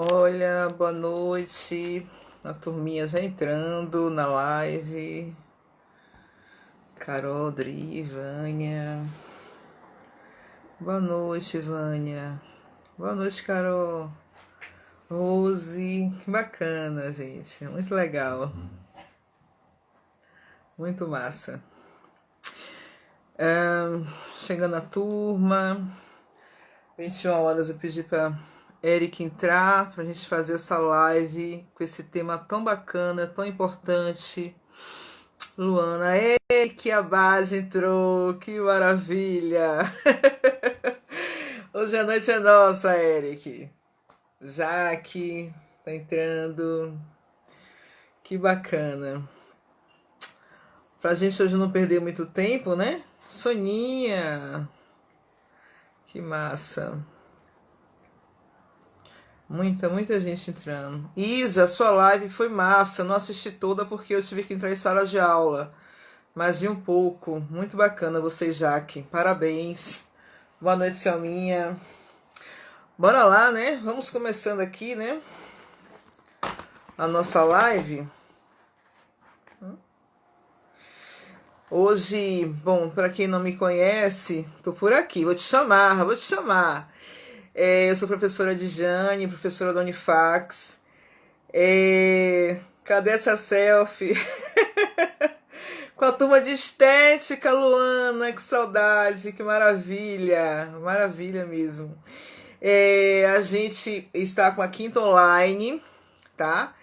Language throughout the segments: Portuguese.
Olha, boa noite. A turminha já entrando na live. Carol, Dri, Vânia. Boa noite, Vânia. Boa noite, Carol. Rose. Que bacana, gente. Muito legal. Muito massa. Chegando a turma. 21 horas eu pedi para Eric entrar para a gente fazer essa live com esse tema tão bacana, tão importante. Luana, que a base entrou, que maravilha! Hoje a noite é nossa, Eric. Jaque tá entrando, que bacana. Pra gente hoje não perder muito tempo, né? Soninha, que massa. Muita gente entrando. Isa, sua live foi massa. Não assisti toda porque eu tive que entrar em sala de aula. Mas vi um pouco. Muito bacana você, Jaque. Parabéns. Boa noite, Selminha. Bora lá, né? Vamos começando aqui, né? A nossa live. Hoje, bom, para quem não me conhece, tô por aqui. Vou te chamar. Eu sou professora de Jane, professora da Unifax. Cadê essa selfie? Com a turma de estética, Luana, que saudade, que maravilha, maravilha mesmo. A gente está com a quinta online, tá?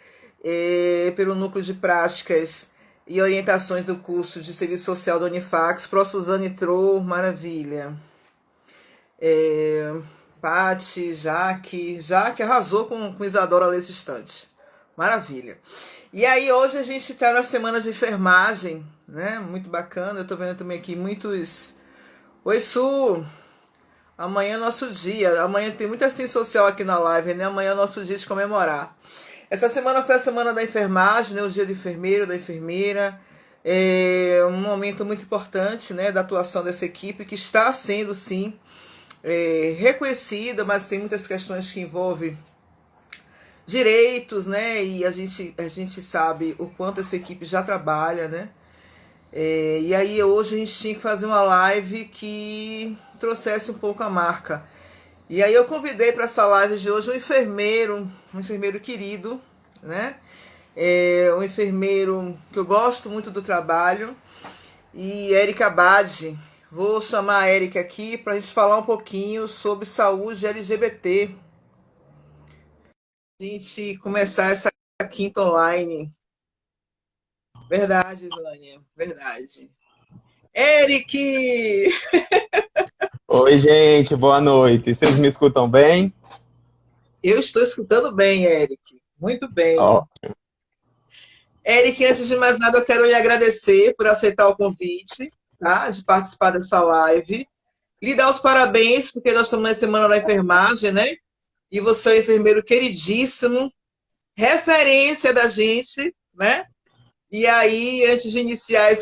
Pelo núcleo de práticas e orientações do curso de serviço social da Unifax. Pro Suzane entrou, maravilha. Pati, Jaque arrasou com Isadora nesse instante. Maravilha. E aí hoje a gente está na semana de enfermagem, né? Muito bacana. Eu tô vendo também aqui muitos... Oi, Su! Amanhã é nosso dia. Amanhã tem muita assistência social aqui na live, né? Amanhã é nosso dia de comemorar. Essa semana foi a semana da enfermagem, né? O dia do enfermeiro, da enfermeira. Um momento muito importante, né? Da atuação dessa equipe, que está sendo, sim, reconhecida, mas tem muitas questões que envolvem direitos, né? E a gente sabe o quanto essa equipe já trabalha, né? E aí hoje a gente tinha que fazer uma live que trouxesse um pouco a marca. E aí eu convidei para essa live de hoje um enfermeiro querido, né? Um enfermeiro que eu gosto muito do trabalho, e Eric Abad. Vou chamar a Eric aqui para a gente falar um pouquinho sobre saúde LGBT. A gente começar essa quinta online. Verdade, Vânia, verdade. Eric! Oi, gente, boa noite. Vocês me escutam bem? Eu estou escutando bem, Eric. Muito bem. Ó, Eric, antes de mais nada, eu quero lhe agradecer por aceitar o convite, tá? De participar dessa live. Lhe dar os parabéns, porque nós estamos na Semana da Enfermagem, né? E você é um enfermeiro queridíssimo, referência da gente, né? E aí, antes de iniciar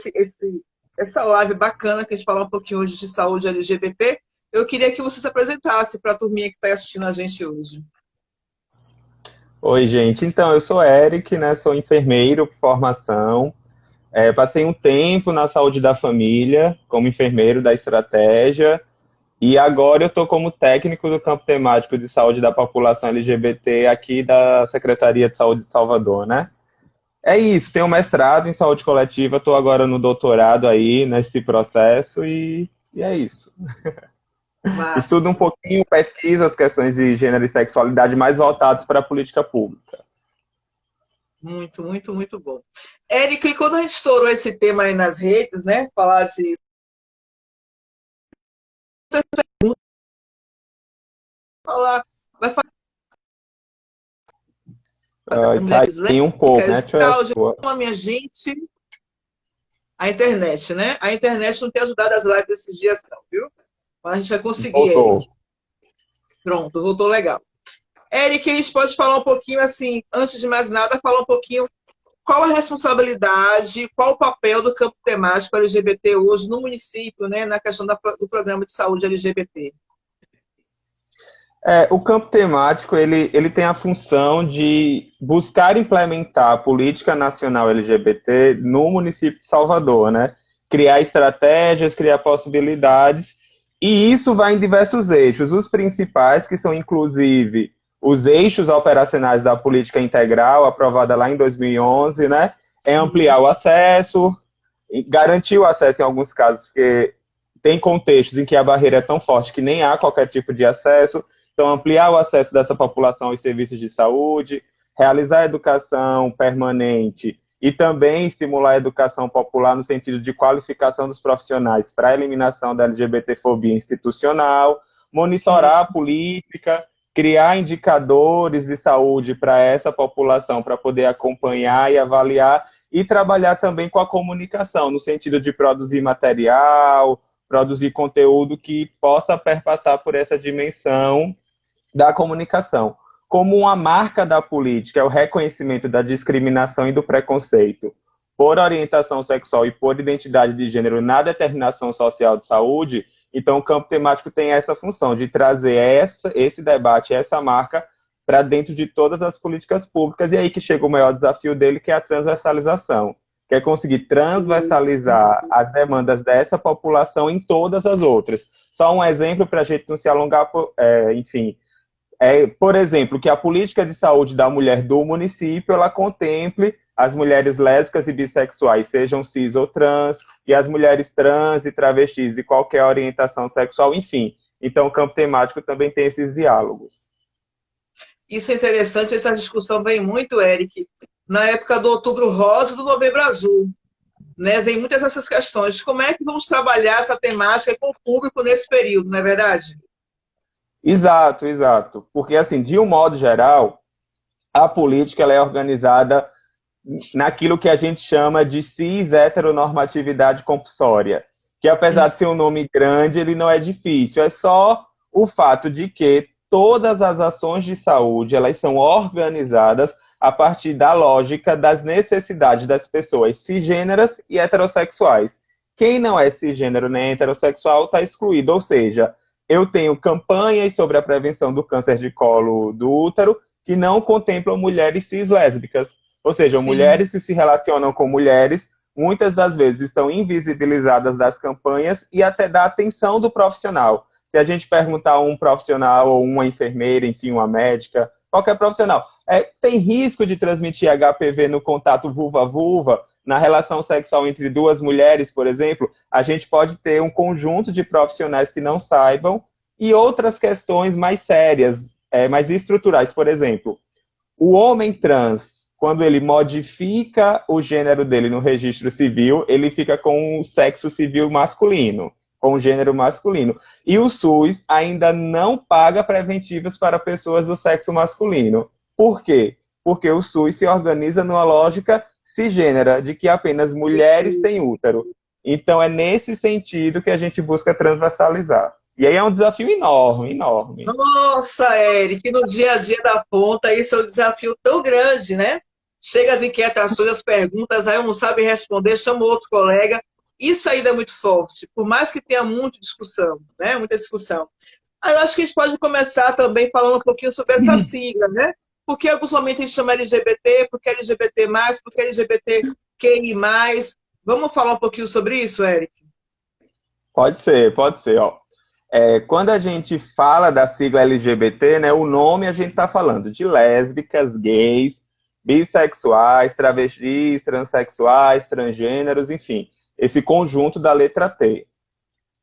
essa live bacana, que a gente fala um pouquinho hoje de saúde LGBT, eu queria que você se apresentasse para a turminha que está assistindo a gente hoje. oi, gente. Então, eu sou Eric, né? Sou enfermeiro por formação. Passei um tempo na saúde da família, como enfermeiro da estratégia. E agora eu estou como técnico do campo temático de saúde da população LGBT aqui da Secretaria de Saúde de Salvador, né? É isso, tenho mestrado em saúde coletiva, estou agora no doutorado aí nesse processo e é isso. Massa. Estudo um pouquinho, pesquisa as questões de gênero e sexualidade mais voltadas para a política pública. Muito bom. Érica, e quando a gente estourou esse tema aí nas redes, né? Falar de falar, vai falar das mulheres Cai um pouco, né? lésbicas e Deixa tal, de eu... como a minha gente, a internet, né? A internet não tem ajudado as lives desses dias, não, viu? Mas a gente vai conseguir, Eric. Voltou. Pronto, voltou legal. Eric, a gente pode falar um pouquinho assim, antes de mais nada, falar um pouquinho qual a responsabilidade, qual o papel do campo temático LGBT hoje no município, né, na questão do programa de saúde LGBT. O campo temático, ele tem a função de buscar implementar a política nacional LGBT no município de Salvador, né? Criar estratégias, criar possibilidades, e isso vai em diversos eixos. Os principais, que são inclusive os eixos operacionais da política integral, aprovada lá em 2011, né? É Sim. ampliar o acesso, garantir o acesso em alguns casos, porque tem contextos em que a barreira é tão forte que nem há qualquer tipo de acesso. Então, ampliar o acesso dessa população aos serviços de saúde, realizar a educação permanente e também estimular a educação popular no sentido de qualificação dos profissionais para a eliminação da LGBTfobia institucional, Sim. monitorar a política, criar indicadores de saúde para essa população, para poder acompanhar e avaliar, e trabalhar também com a comunicação, no sentido de produzir material, produzir conteúdo que possa perpassar por essa dimensão da comunicação. Como uma marca da política é o reconhecimento da discriminação e do preconceito por orientação sexual e por identidade de gênero na determinação social de saúde, então o campo temático tem essa função de trazer esse debate, essa marca para dentro de todas as políticas públicas, e aí que chega o maior desafio dele, que é a transversalização, que é conseguir transversalizar as demandas dessa população em todas as outras. Só um exemplo para a gente não se alongar, enfim, por exemplo, que a política de saúde da mulher do município, ela contemple as mulheres lésbicas e bissexuais, sejam cis ou trans, e as mulheres trans e travestis de qualquer orientação sexual, enfim. Então, o campo temático também tem esses diálogos. Isso é interessante, essa discussão vem muito, Eric, na época do Outubro Rosa e do Novembro Azul, né? Vem muitas essas questões. Como é que vamos trabalhar essa temática com o público nesse período, não é verdade? Exato, exato. Porque, assim, de um modo geral, a política ela é organizada naquilo que a gente chama de cis-heteronormatividade compulsória, que apesar de Isso. ser um nome grande, ele não é difícil, é só o fato de que todas as ações de saúde, elas são organizadas a partir da lógica das necessidades das pessoas cisgêneras e heterossexuais. Quem não é cisgênero nem heterossexual está excluído, ou seja, eu tenho campanhas sobre a prevenção do câncer de colo do útero que não contemplam mulheres cis-lésbicas. Ou seja, Sim. mulheres que se relacionam com mulheres, muitas das vezes estão invisibilizadas das campanhas e até da atenção do profissional. Se a gente perguntar a um profissional ou uma enfermeira, enfim, uma médica, qualquer profissional, tem risco de transmitir HPV no contato vulva-vulva, na relação sexual entre duas mulheres, por exemplo, a gente pode ter um conjunto de profissionais que não saibam e outras questões mais sérias, mais estruturais, por exemplo, o homem trans, quando ele modifica o gênero dele no registro civil, ele fica com o sexo civil masculino, com o gênero masculino. E o SUS ainda não paga preventivos para pessoas do sexo masculino. Por quê? Porque o SUS se organiza numa lógica cisgênera, de que apenas mulheres têm útero. Então é nesse sentido que a gente busca transversalizar. E aí é um desafio enorme, enorme. Nossa, Eric, no dia a dia da ponta, isso é um desafio tão grande, né? Chega as inquietações, as perguntas, aí um não sabe responder, chama outro colega. Isso ainda é muito forte, por mais que tenha muita discussão, né? Muita discussão. Aí eu acho que a gente pode começar também falando um pouquinho sobre essa sigla, né? Por que em alguns momentos a gente chama LGBT, por que LGBT+, por que LGBTQI+. Vamos falar um pouquinho sobre isso, Eric? Pode ser, pode ser. Ó. Quando a gente fala da sigla LGBT, né, o nome a gente está falando de lésbicas, gays, bissexuais, travestis, transexuais, transgêneros, enfim, esse conjunto da letra T.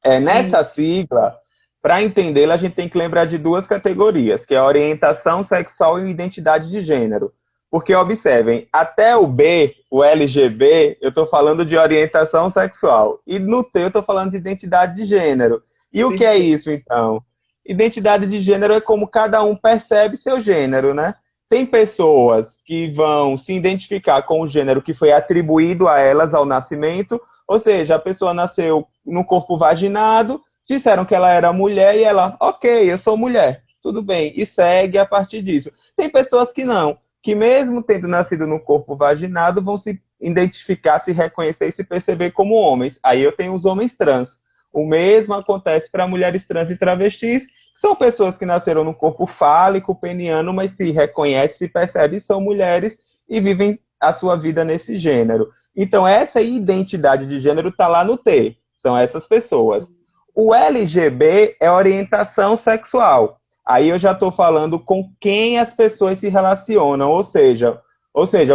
Sim, Nessa sigla, para entendê-la, a gente tem que lembrar de duas categorias, que é a orientação sexual e identidade de gênero. Porque, observem, até o B, o LGB, eu estou falando de orientação sexual. E no T eu estou falando de identidade de gênero. E o que é perfeito. isso, então? Identidade de gênero é como cada um percebe seu gênero, né? Tem pessoas que vão se identificar com o gênero que foi atribuído a elas ao nascimento, ou seja, a pessoa nasceu no corpo vaginado, disseram que ela era mulher e ela, ok, eu sou mulher, tudo bem, e segue a partir disso. Tem pessoas que não, que mesmo tendo nascido no corpo vaginado, vão se identificar, se reconhecer e se perceber como homens. Aí eu tenho os homens trans. O mesmo acontece para mulheres trans e travestis São pessoas que nasceram no corpo fálico, peniano, mas se reconhecem, se percebem, são mulheres e vivem a sua vida nesse gênero. Então, essa identidade de gênero está lá no T, são essas pessoas. O LGB é orientação sexual. Aí eu já estou falando com quem as pessoas se relacionam, ou seja,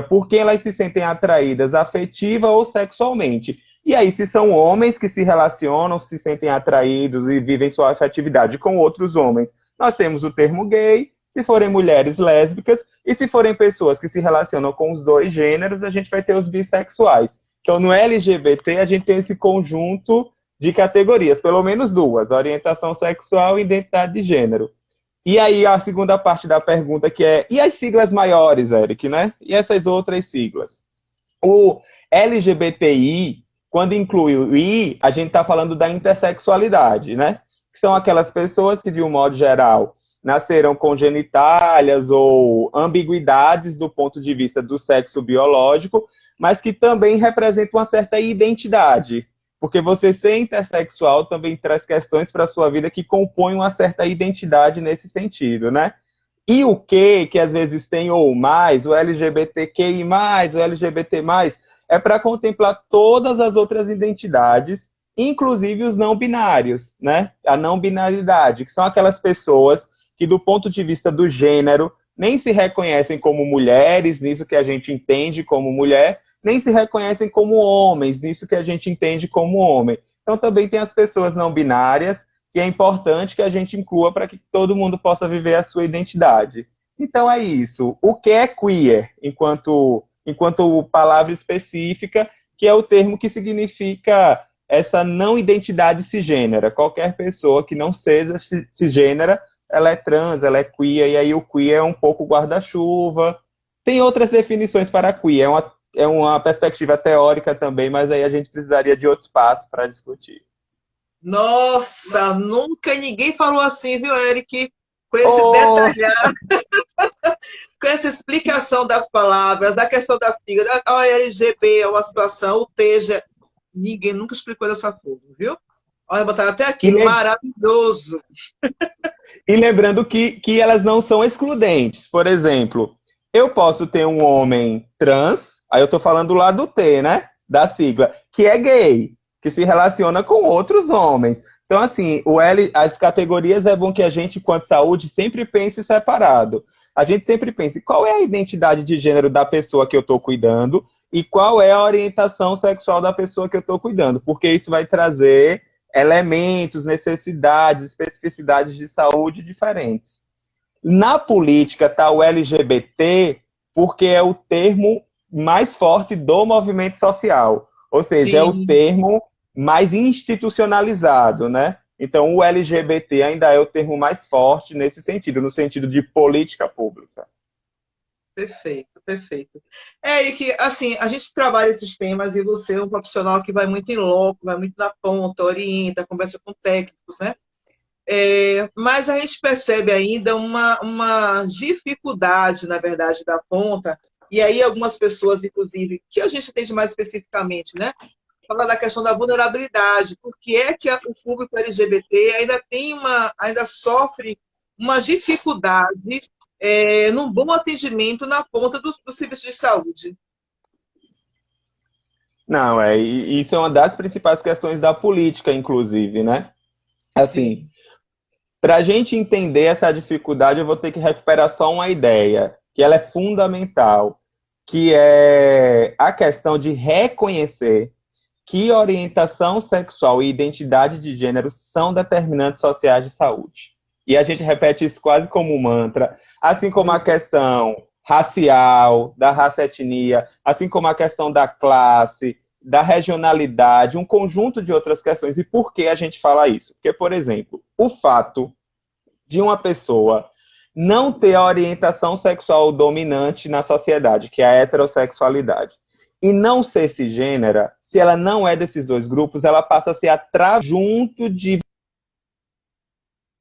por quem elas se sentem atraídas afetiva ou sexualmente. E aí, se são homens que se relacionam, se sentem atraídos e vivem sua afetividade com outros homens, nós temos o termo gay. Se forem mulheres lésbicas, e se forem pessoas que se relacionam com os dois gêneros, a gente vai ter os bissexuais. Então, no LGBT, a gente tem esse conjunto de categorias, pelo menos duas, orientação sexual e identidade de gênero. E aí, a segunda parte da pergunta, que é, e as siglas maiores, Eric, né? E essas outras siglas? O LGBTI, quando inclui o I, a gente está falando da intersexualidade, né? Que são aquelas pessoas que, de um modo geral, nasceram com genitálias ou ambiguidades do ponto de vista do sexo biológico, mas que também representam uma certa identidade. Porque você ser intersexual também traz questões para a sua vida que compõem uma certa identidade nesse sentido, né? E o que às vezes tem ou mais, o LGBTQI+, o LGBT+, é para contemplar todas as outras identidades, inclusive os não binários, né? A não binaridade, que são aquelas pessoas que, do ponto de vista do gênero, nem se reconhecem como mulheres, nisso que a gente entende como mulher, nem se reconhecem como homens, nisso que a gente entende como homem. Então também tem as pessoas não binárias, que é importante que a gente inclua para que todo mundo possa viver a sua identidade. Então é isso. O que é queer, enquanto palavra específica, que é o termo que significa essa não identidade cisgênera. Qualquer pessoa que não seja cisgênera, ela é trans, ela é queer, e aí o queer é um pouco guarda-chuva. Tem outras definições para queer, é uma perspectiva teórica também, mas aí a gente precisaria de outros passos para discutir. Nossa, nunca ninguém falou assim, viu, Eric? Com esse Oh, detalhar, com essa explicação das palavras, da questão das siglas, a LGB é uma situação, o TEJA, ninguém nunca explicou dessa forma, viu? Olha, botaram até aqui, e, maravilhoso. E lembrando que elas não são excludentes. Por exemplo, eu posso ter um homem trans, aí eu tô falando lá do T, né? Da sigla, que é gay, que se relaciona com outros homens. Então, assim, as categorias é bom que a gente, enquanto saúde, sempre pense separado. A gente sempre pense qual é a identidade de gênero da pessoa que eu estou cuidando e qual é a orientação sexual da pessoa que eu estou cuidando, porque isso vai trazer elementos, necessidades, especificidades de saúde diferentes. Na política está o LGBT, porque é o termo mais forte do movimento social, ou seja, é o Sim, termo mais institucionalizado, né? Então, o LGBT ainda é o termo mais forte nesse sentido, no sentido de política pública. perfeito, perfeito. Eric, assim, a gente trabalha esses temas e você é um profissional que vai muito em loco, vai muito na ponta, orienta, conversa com técnicos, né? Mas a gente percebe ainda uma dificuldade, na verdade, da ponta, e aí algumas pessoas, inclusive, que a gente atende mais especificamente, né? Fala da questão da vulnerabilidade, porque é que o público LGBT ainda sofre uma dificuldade num bom atendimento na ponta do serviço de saúde. Não, e isso é uma das principais questões da política, inclusive, né? Assim, Sim, para a gente entender essa dificuldade, eu vou ter que recuperar só uma ideia, que ela é fundamental, que é a questão de reconhecer que orientação sexual e identidade de gênero são determinantes sociais de saúde. E a gente repete isso quase como um mantra, assim como a questão racial, da raça-etnia, assim como a questão da classe, da regionalidade, um conjunto de outras questões. E por que a gente fala isso? Porque, por exemplo, o fato de uma pessoa não ter a orientação sexual dominante na sociedade, que é a heterossexualidade, e não ser cisgênera, se ela não é desses dois grupos, ela passa a ser junto de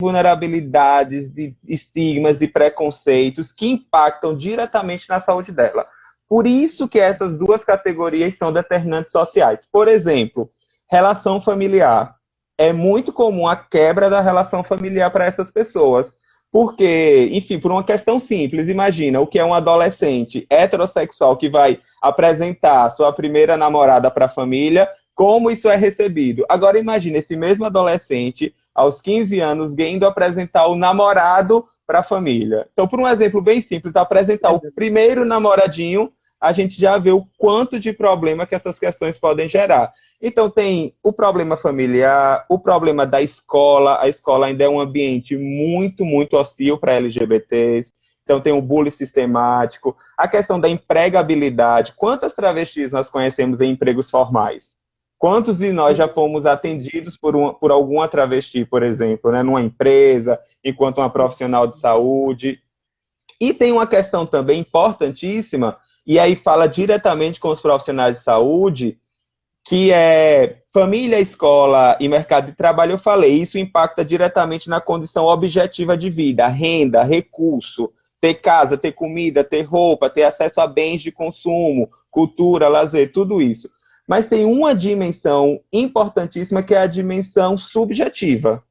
vulnerabilidades, de estigmas e preconceitos que impactam diretamente na saúde dela. Por isso que essas duas categorias são determinantes sociais. Por exemplo, relação familiar. é muito comum a quebra da relação familiar para essas pessoas. Porque, enfim, por uma questão simples, imagina o que é um adolescente heterossexual que vai apresentar sua primeira namorada para a família, como isso é recebido. Agora imagina esse mesmo adolescente, aos 15 anos, indo apresentar o namorado para a família. Então, por um exemplo bem simples, apresentar o primeiro namoradinho, a gente já vê o quanto de problema que essas questões podem gerar. Então, tem o problema familiar, o problema da escola. A escola ainda é um ambiente muito, muito hostil para LGBTs. Então, tem o bullying sistemático, a questão da empregabilidade. Quantas travestis nós conhecemos em empregos formais? Quantos de nós já fomos atendidos por alguma travesti, por exemplo, né, numa empresa, enquanto uma profissional de saúde? E tem uma questão também importantíssima, e aí fala diretamente com os profissionais de saúde, que é família, escola e mercado de trabalho. Eu falei, isso impacta diretamente na condição objetiva de vida, renda, recurso, ter casa, ter comida, ter roupa, ter acesso a bens de consumo, cultura, lazer, tudo isso. Mas tem uma dimensão importantíssima que é a dimensão subjetiva,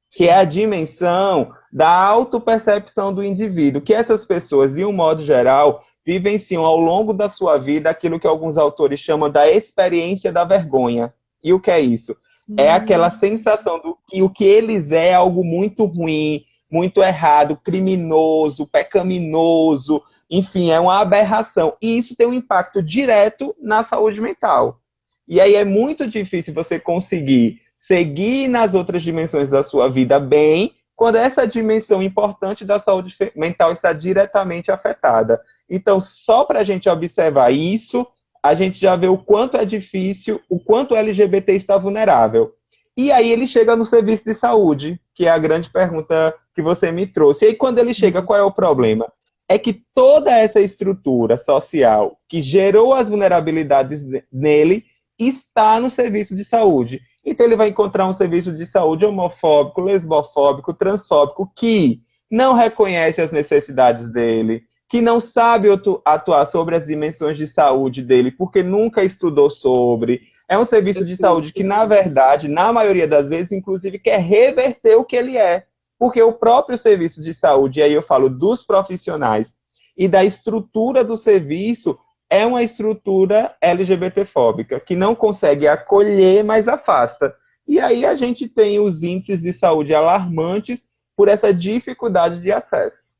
que é a dimensão da autopercepção do indivíduo, que essas pessoas, de um modo geral, vivenciam ao longo da sua vida aquilo que alguns autores chamam da experiência da vergonha. E o que é isso? É aquela sensação do que o que eles é algo muito ruim, muito errado, criminoso, pecaminoso, enfim, é uma aberração. E isso tem um impacto direto na saúde mental. E aí é muito difícil você conseguir seguir nas outras dimensões da sua vida bem, quando essa dimensão importante da saúde mental está diretamente afetada. Então, só para a gente observar isso, a gente já vê o quanto é difícil, o quanto o LGBT está vulnerável. E aí ele chega no serviço de saúde, que é a grande pergunta que você me trouxe. E aí, quando ele chega, qual é o problema? É que toda essa estrutura social que gerou as vulnerabilidades nele está no serviço de saúde. Então ele vai encontrar um serviço de saúde homofóbico, lesbofóbico, transfóbico, que não reconhece as necessidades dele, que não sabe atuar sobre as dimensões de saúde dele, porque nunca estudou sobre. É um serviço de saúde que, na verdade, na maioria das vezes, inclusive, quer reverter o que ele é. Porque o próprio serviço de saúde, e aí eu falo dos profissionais e da estrutura do serviço, é uma estrutura LGBTfóbica, que não consegue acolher, mas afasta. E aí a gente tem os índices de saúde alarmantes por essa dificuldade de acesso.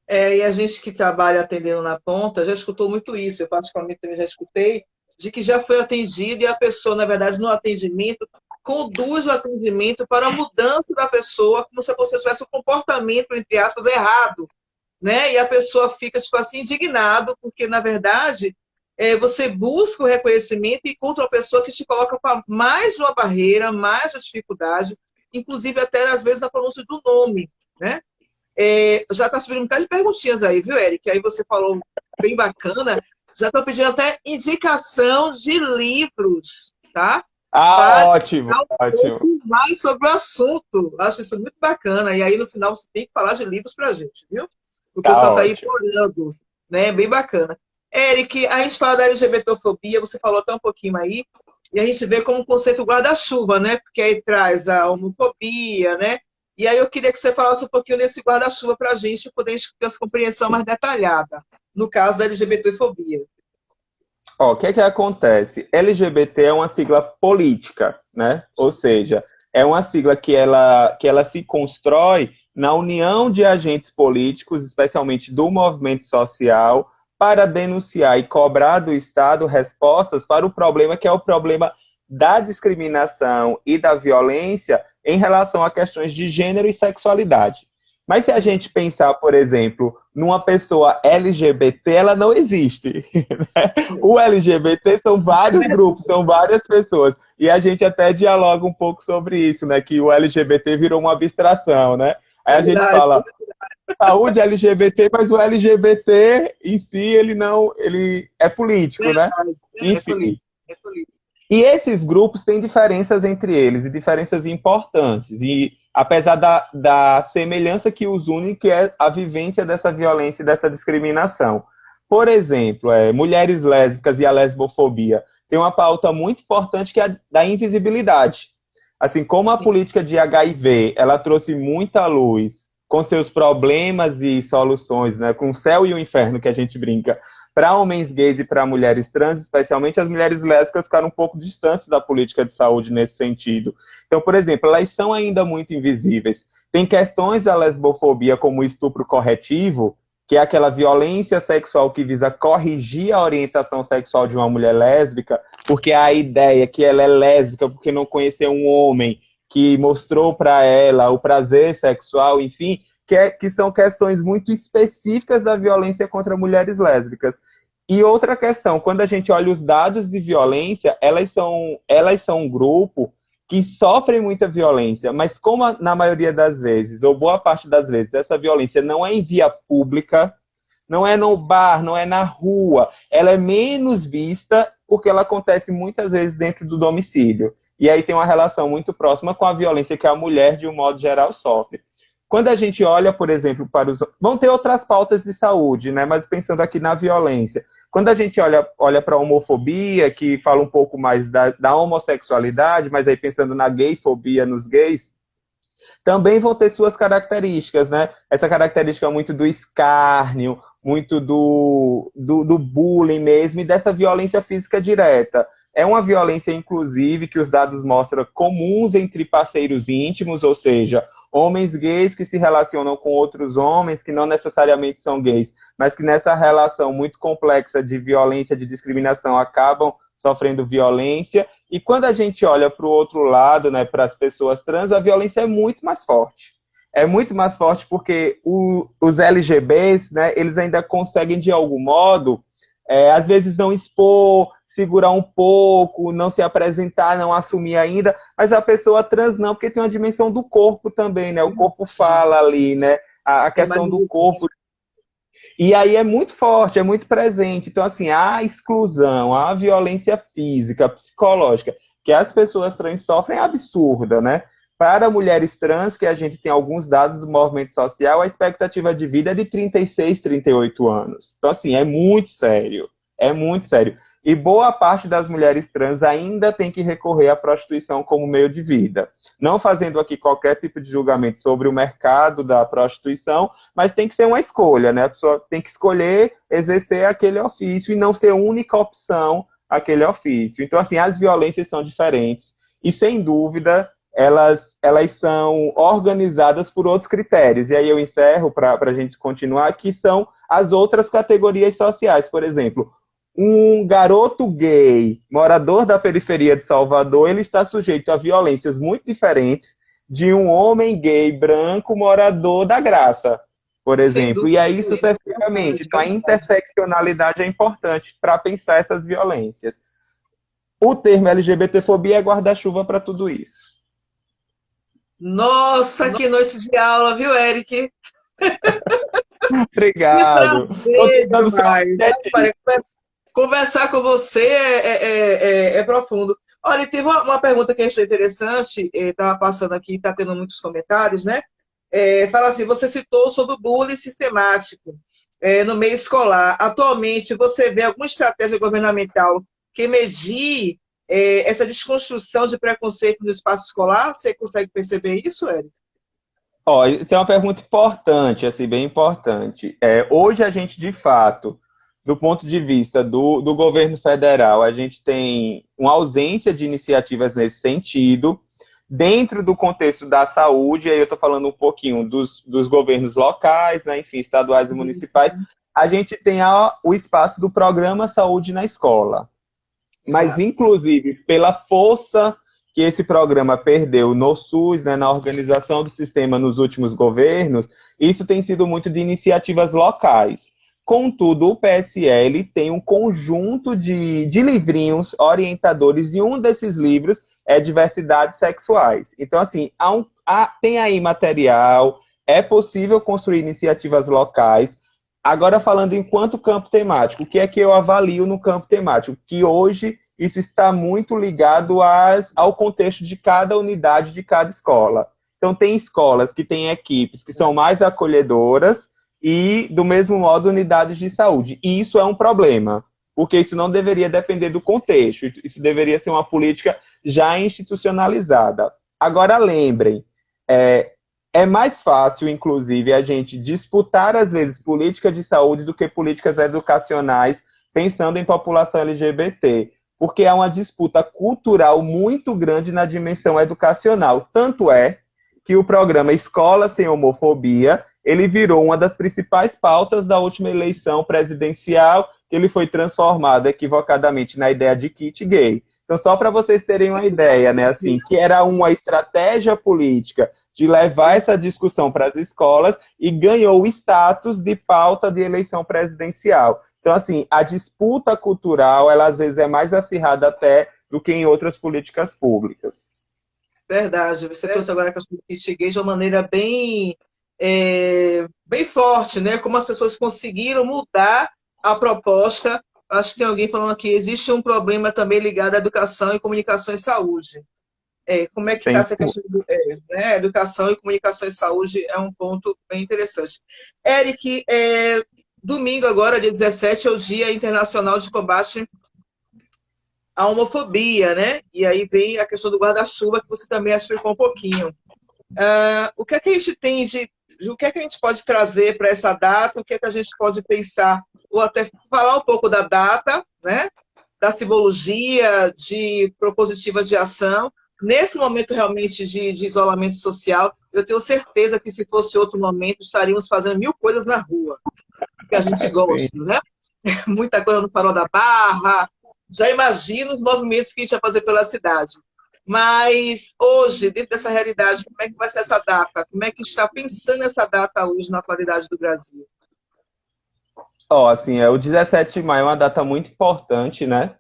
E a gente que trabalha atendendo na ponta já escutou muito isso, eu particularmente também já escutei, de que já foi atendido e a pessoa, na verdade, no atendimento, conduz o atendimento para a mudança da pessoa, como se você tivesse um comportamento, entre aspas, errado, né? E a pessoa fica, tipo assim, indignado, porque, na verdade, você busca o reconhecimento e encontra uma pessoa que te coloca para mais uma barreira, mais uma dificuldade, inclusive até, às vezes, na pronúncia do nome, né? Já está subindo um bocado de perguntinhas aí, viu, Eric? Aí você falou bem bacana. Já estou pedindo até indicação de livros, tá? Para Ótimo, ótimo. mais sobre o assunto. Acho isso muito bacana. E aí, no final, você tem que falar de livros para a gente, viu? O Tá pessoal está aí ótimo. implorando, né? Bem bacana. Eric, a gente fala da LGBTfobia, você falou até um pouquinho aí, e a gente vê como um conceito guarda-chuva, né? Porque aí traz a homofobia, né? E aí eu queria que você falasse um pouquinho desse guarda-chuva para a gente poder ter essa compreensão mais detalhada, no caso da LGBTfobia. O que é que acontece? LGBT é uma sigla política, né? Ou seja, é uma sigla que ela se constrói na união de agentes políticos, especialmente do movimento social, para denunciar e cobrar do Estado respostas para o problema que é o problema da discriminação e da violência em relação a questões de gênero e sexualidade. Mas se a gente pensar, por exemplo, numa pessoa LGBT, ela não existe. O LGBT são vários grupos, são várias pessoas. E a gente até dialoga um pouco sobre isso, né? Que o LGBT virou uma abstração, né? Aí a gente fala saúde LGBT, mas o LGBT em si, ele é político, né? Enfim. É político. E esses grupos têm diferenças entre eles, e diferenças importantes. E apesar da semelhança que os une, que é a vivência dessa violência e dessa discriminação. Por exemplo, mulheres lésbicas e a lesbofobia tem uma pauta muito importante que é a da invisibilidade. Assim, como a política de HIV, ela trouxe muita luz com seus problemas e soluções, né, com o céu e o inferno que a gente brinca, para homens gays e para mulheres trans, especialmente as mulheres lésbicas ficaram um pouco distantes da política de saúde nesse sentido. Então, por exemplo, elas são ainda muito invisíveis. Tem questões da lesbofobia como o estupro corretivo, que é aquela violência sexual que visa corrigir a orientação sexual de uma mulher lésbica, porque a ideia que ela é lésbica porque não conheceu um homem que mostrou para ela o prazer sexual, enfim, que são questões muito específicas da violência contra mulheres lésbicas. E outra questão, quando a gente olha os dados de violência, elas são um grupo que sofrem muita violência, mas como na maioria das vezes, ou boa parte das vezes, essa violência não é em via pública, não é no bar, não é na rua, ela é menos vista porque ela acontece muitas vezes dentro do domicílio. E aí tem uma relação muito próxima com a violência que a mulher, de um modo geral, sofre. Quando a gente olha, por exemplo, para os... Vão ter outras pautas de saúde, né? Mas pensando aqui na violência. Quando a gente olha para a homofobia, que fala um pouco mais da homossexualidade, mas aí pensando na gayfobia nos gays, também vão ter suas características, né? Essa característica muito do escárnio, muito do bullying mesmo, e dessa violência física direta. É uma violência, inclusive, que os dados mostram comuns entre parceiros íntimos, ou seja, homens gays que se relacionam com outros homens que não necessariamente são gays, mas que nessa relação muito complexa de violência, de discriminação, acabam sofrendo violência. E quando a gente olha para o outro lado, né, para as pessoas trans, a violência é muito mais forte. É muito mais forte porque os LGBs, né, eles ainda conseguem, de algum modo, às vezes não expor, segurar um pouco, não se apresentar, não assumir ainda, mas a pessoa trans não, porque tem uma dimensão do corpo também, né? O corpo fala ali, né? A questão do corpo. E aí é muito forte, é muito presente. Então, assim, a exclusão, a violência física, psicológica, que as pessoas trans sofrem é absurda, né? Para mulheres trans, que a gente tem alguns dados do movimento social, a expectativa de vida é de 36, 38 anos. Então, assim, é muito sério. É muito sério. E boa parte das mulheres trans ainda tem que recorrer à prostituição como meio de vida. Não fazendo aqui qualquer tipo de julgamento sobre o mercado da prostituição, mas tem que ser uma escolha, né? A pessoa tem que escolher exercer aquele ofício e não ser única opção aquele ofício. Então, assim, as violências são diferentes e, sem dúvida, elas são organizadas por outros critérios. E aí eu encerro para a gente continuar, que são as outras categorias sociais. Por exemplo, um garoto gay, morador da periferia de Salvador, ele está sujeito a violências muito diferentes de um homem gay branco morador da Graça, por exemplo. E aí, sucessivamente. Então, a interseccionalidade é importante para pensar essas violências. O termo LGBTfobia é guarda-chuva para tudo isso. Nossa, que noite de aula, viu, Eric? Obrigado. Que prazer demais. Conversar com você é profundo. Olha, teve uma pergunta que eu achei interessante, estava passando aqui, está tendo muitos comentários, né? Fala assim, você citou sobre o bullying sistemático no meio escolar. Atualmente, você vê alguma estratégia governamental que medir essa desconstrução de preconceito no espaço escolar? Você consegue perceber isso, Érico? Isso é uma pergunta importante, assim, bem importante. Hoje a gente, de fato, do ponto de vista do governo federal, a gente tem uma ausência de iniciativas nesse sentido. Dentro do contexto da saúde, aí eu estou falando um pouquinho dos governos locais, né, enfim, estaduais e municipais, a gente tem o espaço do Programa Saúde na Escola. Mas, inclusive, pela força que esse programa perdeu no SUS, né, na organização do sistema nos últimos governos, isso tem sido muito de iniciativas locais. Contudo, o PSL tem um conjunto de livrinhos orientadores, e um desses livros é Diversidades Sexuais. Então, assim, tem aí material, é possível construir iniciativas locais. Agora, falando enquanto campo temático, o que é que eu avalio no campo temático? Que hoje isso está muito ligado ao contexto de cada unidade, de cada escola. Então, tem escolas que têm equipes que são mais acolhedoras e, do mesmo modo, unidades de saúde. E isso é um problema, porque isso não deveria depender do contexto. Isso deveria ser uma política já institucionalizada. Agora lembrem, é, é mais fácil, inclusive, a gente disputar, às vezes, políticas de saúde do que políticas educacionais, pensando em população LGBT, porque há uma disputa cultural muito grande na dimensão educacional. Tanto é que o programa Escola Sem Homofobia, ele virou uma das principais pautas da última eleição presidencial, que ele foi transformado equivocadamente na ideia de kit gay. Então, só para vocês terem uma ideia, né, assim, que era uma estratégia política de levar essa discussão para as escolas e ganhou o status de pauta de eleição presidencial. Então, assim, a disputa cultural, ela às vezes é mais acirrada até do que em outras políticas públicas. Verdade, você trouxe agora a questão do kit gay de uma maneira bem, bem forte, né? Como as pessoas conseguiram mudar a proposta. Acho que tem alguém falando aqui, existe um problema também ligado à educação e comunicação e saúde. Como é que está Sem essa questão né? Educação e comunicação e saúde é um ponto bem interessante. Eric, domingo agora, dia 17, é o Dia Internacional de Combate à Homofobia, né? E aí vem a questão do guarda-chuva, que você também explicou um pouquinho. O que é que a gente tem o que é que a gente pode trazer para essa data? O que é que a gente pode pensar, ou até falar um pouco da data, né? Da simbologia, de propositivas de ação. Nesse momento realmente de isolamento social, eu tenho certeza que se fosse outro momento, estaríamos fazendo 1000 coisas na rua, que a gente gosta, né? Muita coisa no Farol da Barra, já imagino os movimentos que a gente vai fazer pela cidade. Mas hoje, dentro dessa realidade, como é que vai ser essa data? Como é que está pensando essa data hoje na atualidade do Brasil? Assim, o 17 de maio é uma data muito importante, né?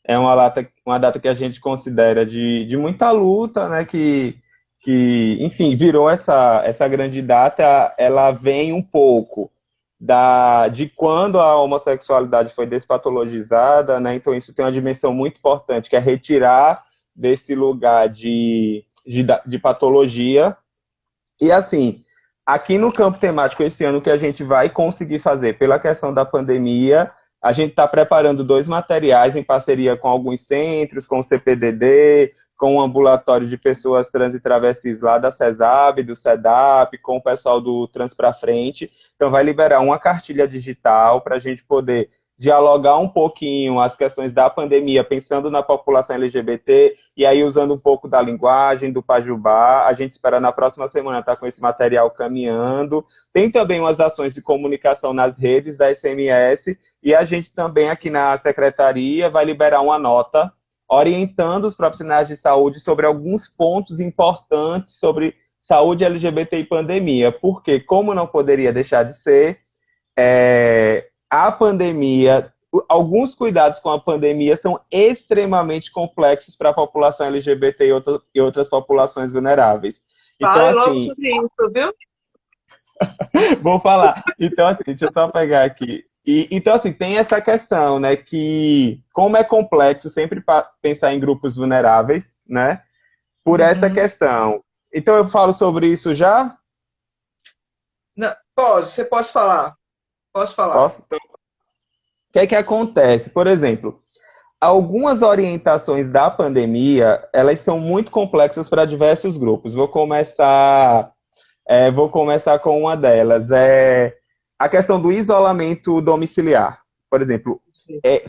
É uma data que a gente considera de muita luta, né? Enfim, virou essa grande data, ela vem um pouco de quando a homossexualidade foi despatologizada, né? Então isso tem uma dimensão muito importante, que é retirar desse lugar de patologia. E assim, aqui no campo temático esse ano, o que a gente vai conseguir fazer pela questão da pandemia, a gente está preparando 2 materiais em parceria com alguns centros, com o CPDD, com o ambulatório de pessoas trans e travestis lá da CESAB, do SEDAP, com o pessoal do Trans pra Frente. Então vai liberar uma cartilha digital para a gente poder dialogar um pouquinho as questões da pandemia, pensando na população LGBT, e aí usando um pouco da linguagem, do Pajubá. A gente espera na próxima semana estar com esse material caminhando. Tem também umas ações de comunicação nas redes da SMS, e a gente também aqui na secretaria vai liberar uma nota orientando os profissionais de saúde sobre alguns pontos importantes sobre saúde LGBT e pandemia, porque, como não poderia deixar de ser, a pandemia, alguns cuidados com a pandemia são extremamente complexos para a população LGBT e outras populações vulneráveis. Então, Fale logo assim, sobre isso, viu? vou falar. Então, assim, deixa eu só pegar aqui. Então, assim, tem essa questão, né, que como é complexo sempre pensar em grupos vulneráveis, né, por essa questão. Então, eu falo sobre isso já? Não, você pode falar. Pode falar. Posso? Então, o que é que acontece? Por exemplo, algumas orientações da pandemia, elas são muito complexas para diversos grupos. Vou começar com uma delas. A questão do isolamento domiciliar. Por exemplo,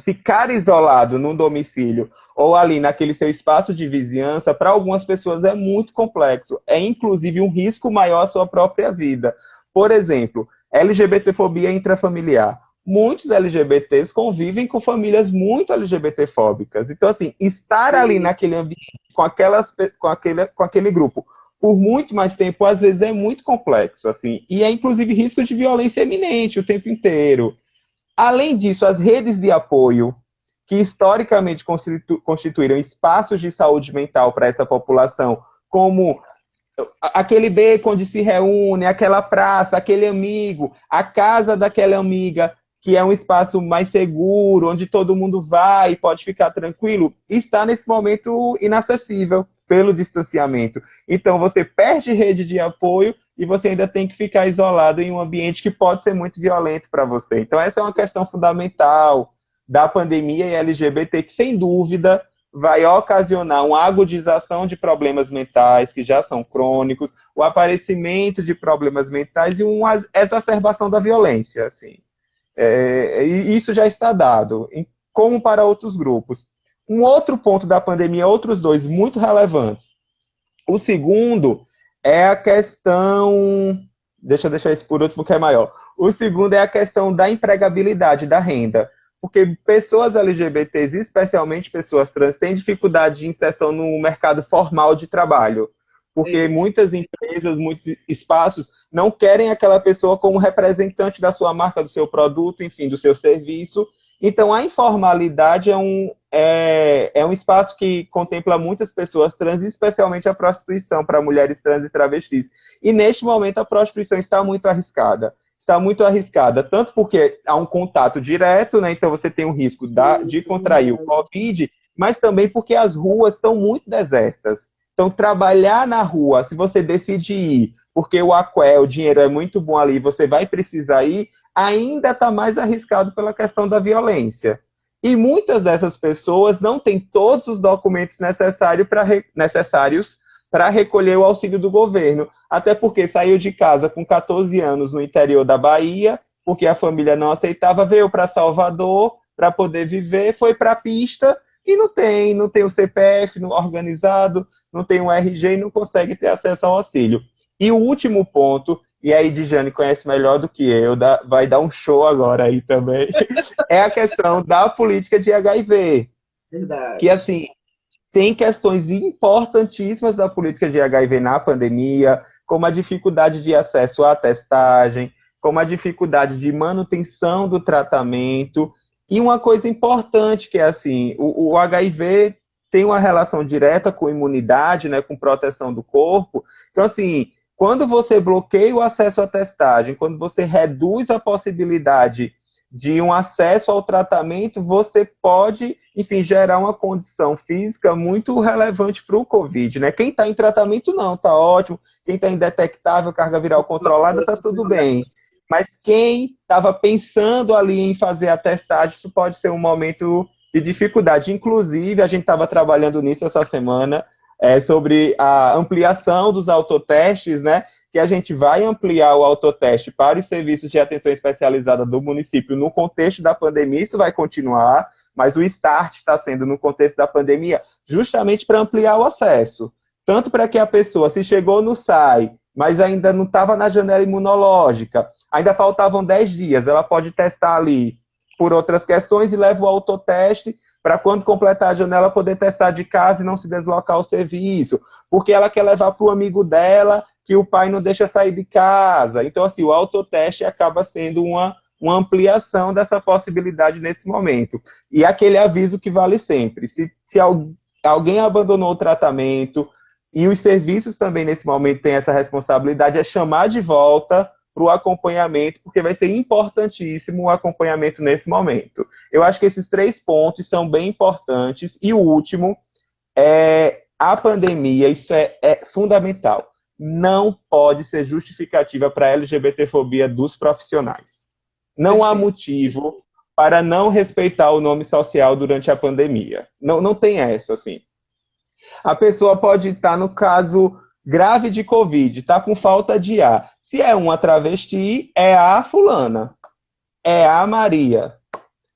ficar isolado num domicílio ou ali naquele seu espaço de vizinhança, para algumas pessoas é muito complexo. É, inclusive, um risco maior à sua própria vida. Por exemplo, LGBTfobia intrafamiliar. Muitos LGBTs convivem com famílias muito LGBTfóbicas. Então, assim, estar ali naquele ambiente, com aquele grupo, por muito mais tempo, às vezes é muito complexo, assim, e é inclusive risco de violência iminente o tempo inteiro. Além disso, as redes de apoio, que historicamente constituíram espaços de saúde mental para essa população, como aquele beco onde se reúne, aquela praça, aquele amigo, a casa daquela amiga, que é um espaço mais seguro, onde todo mundo vai e pode ficar tranquilo, está nesse momento inacessível pelo distanciamento. Então, você perde rede de apoio e você ainda tem que ficar isolado em um ambiente que pode ser muito violento para você. Então, essa é uma questão fundamental da pandemia e LGBT, que, sem dúvida, vai ocasionar uma agudização de problemas mentais que já são crônicos, o aparecimento de problemas mentais e uma exacerbação da violência, assim. E isso já está dado, como para outros grupos. Um outro ponto da pandemia, outros dois muito relevantes. O segundo é a questão. Deixa eu deixar isso por último, porque é maior. O segundo é a questão da empregabilidade, da renda. Porque pessoas LGBTs, especialmente pessoas trans, têm dificuldade de inserção no mercado formal de trabalho. Porque Isso. muitas empresas, muitos espaços não querem aquela pessoa como representante da sua marca, do seu produto, enfim, do seu serviço. Então, a informalidade é um espaço que contempla muitas pessoas trans, especialmente a prostituição para mulheres trans e travestis. E, neste momento, a prostituição está muito arriscada. Está muito arriscada, tanto porque há um contato direto, né? Então você tem o risco de contrair o Covid, mas também porque as ruas estão muito desertas. Então, trabalhar na rua, se você decide ir, porque o aqué, o dinheiro é muito bom ali, você vai precisar ir, ainda está mais arriscado pela questão da violência. E muitas dessas pessoas não têm todos os documentos necessários para recolher o auxílio do governo. Até porque saiu de casa com 14 anos no interior da Bahia, porque a família não aceitava, veio para Salvador para poder viver, foi para a pista e não tem o CPF organizado, não tem o RG e não consegue ter acesso ao auxílio. E o último ponto, e aí Dijane conhece melhor do que eu, vai dar um show agora aí também, é a questão da política de HIV. Verdade. Que, assim, tem questões importantíssimas da política de HIV na pandemia, como a dificuldade de acesso à testagem, como a dificuldade de manutenção do tratamento, e uma coisa importante que é assim, o HIV tem uma relação direta com imunidade, né, com proteção do corpo. Então, assim, quando você bloqueia o acesso à testagem, quando você reduz a possibilidade de um acesso ao tratamento, você pode, enfim, gerar uma condição física muito relevante para o Covid, né? Quem está em tratamento não, está ótimo. Quem está indetectável, carga viral controlada, está tudo bem. Mas quem estava pensando ali em fazer a testagem, isso pode ser um momento de dificuldade. Inclusive, a gente estava trabalhando nisso essa semana, sobre a ampliação dos autotestes, né? Que a gente vai ampliar o autoteste para os serviços de atenção especializada do município no contexto da pandemia, isso vai continuar, mas o start está sendo no contexto da pandemia, justamente para ampliar o acesso. Tanto para que a pessoa, se chegou no SAI, mas ainda não estava na janela imunológica, ainda faltavam 10 dias, ela pode testar ali por outras questões e leva o autoteste para quando completar a janela poder testar de casa e não se deslocar ao serviço, porque ela quer levar para o amigo dela que o pai não deixa sair de casa. Então, assim, o autoteste acaba sendo uma ampliação dessa possibilidade nesse momento. E aquele aviso que vale sempre, se alguém abandonou o tratamento, e os serviços também nesse momento têm essa responsabilidade, é chamar de volta para o acompanhamento, porque vai ser importantíssimo o acompanhamento nesse momento. Eu acho que esses 3 pontos são bem importantes. E o último é a pandemia, isso é fundamental. Não pode ser justificativa para a LGBTfobia dos profissionais. Não há motivo para não respeitar o nome social durante a pandemia. Não tem essa, assim. A pessoa pode estar no caso grave de Covid, está com falta de ar. Se é uma travesti, é a fulana, é a Maria.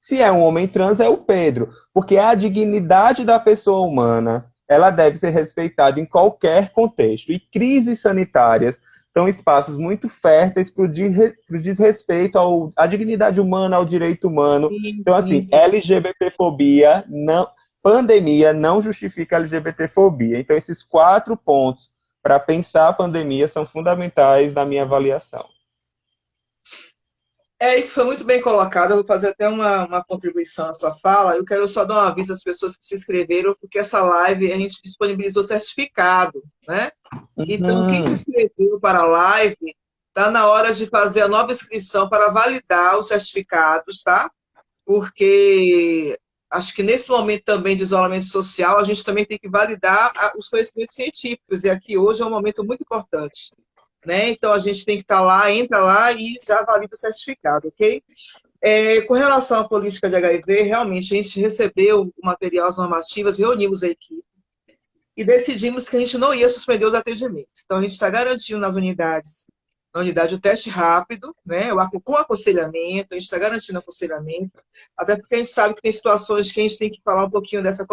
Se é um homem trans, é o Pedro. Porque a dignidade da pessoa humana, ela deve ser respeitada em qualquer contexto. E crises sanitárias são espaços muito férteis para o desrespeito à dignidade humana, ao direito humano. Então, assim, LGBTfobia, pandemia não justifica LGBTfobia. Então, esses 4 pontos para pensar a pandemia são fundamentais na minha avaliação. Eric, foi muito bem colocado. Eu vou fazer até uma contribuição à sua fala. Eu quero só dar um aviso às pessoas que se inscreveram, porque essa live a gente disponibilizou certificado, né? Então, quem se inscreveu para a live, está na hora de fazer a nova inscrição para validar os certificados, tá? Porque acho que nesse momento também de isolamento social, a gente também tem que validar os conhecimentos científicos, e aqui hoje é um momento muito importante, né? Então a gente tem que estar lá, entra lá e já valida o certificado, ok? Com relação à política de HIV, realmente a gente recebeu o material, as normativas, reunimos a equipe e decidimos que a gente não ia suspender os atendimentos. Então, a gente está garantindo nas unidades, na unidade o teste rápido, né, com aconselhamento, a gente está garantindo aconselhamento, até porque a gente sabe que tem situações que a gente tem que falar um pouquinho dessa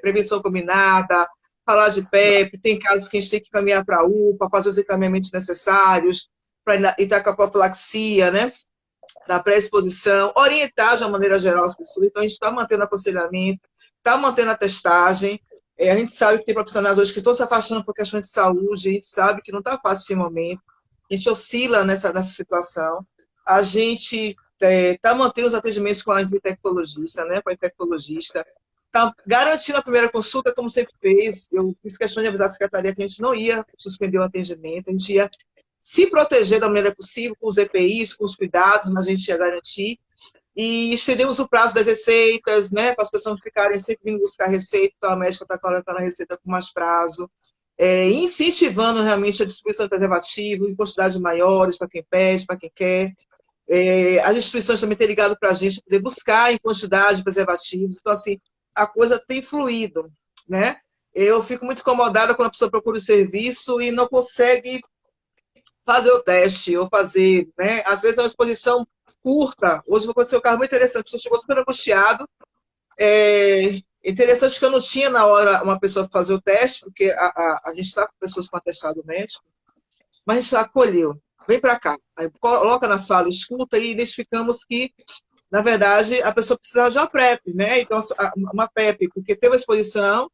prevenção combinada, falar de PEP, tem casos que a gente tem que caminhar para a UPA, fazer os encaminhamentos necessários, para entrar com a profilaxia, né, da pré-exposição, orientar de uma maneira geral as pessoas. Então, a gente está mantendo aconselhamento, está mantendo a testagem. A gente sabe que tem profissionais hoje que estão se afastando por questões de saúde, a gente sabe que não está fácil esse momento, a gente oscila nessa situação. A gente está mantendo os atendimentos com a infectologista, né, com a infectologista, está garantindo a primeira consulta, como sempre fez. Eu fiz questão de avisar a secretaria que a gente não ia suspender o atendimento, a gente ia se proteger da maneira possível, com os EPIs, com os cuidados, mas a gente ia garantir. E estendemos o prazo das receitas, né, para as pessoas não ficarem sempre vindo buscar receita, então a médica está colocando a receita com mais prazo, incentivando realmente a distribuição de preservativo em quantidades maiores para quem pede, para quem quer. As instituições também têm ligado para a gente poder buscar em quantidade de preservativos. Então, assim, a coisa tem fluído, né? Eu fico muito incomodada quando a pessoa procura o serviço e não consegue fazer o teste, ou fazer, né? Às vezes é uma exposição curta. Hoje aconteceu um caso muito interessante, a pessoa chegou super angustiado. Interessante que eu não tinha na hora uma pessoa para fazer o teste, porque a gente está com pessoas com atestado médico, mas a gente acolheu. Vem para cá. Aí coloca na sala, escuta e identificamos que, na verdade, a pessoa precisava de uma PrEP, né? Então, uma PrEP, porque teve a exposição,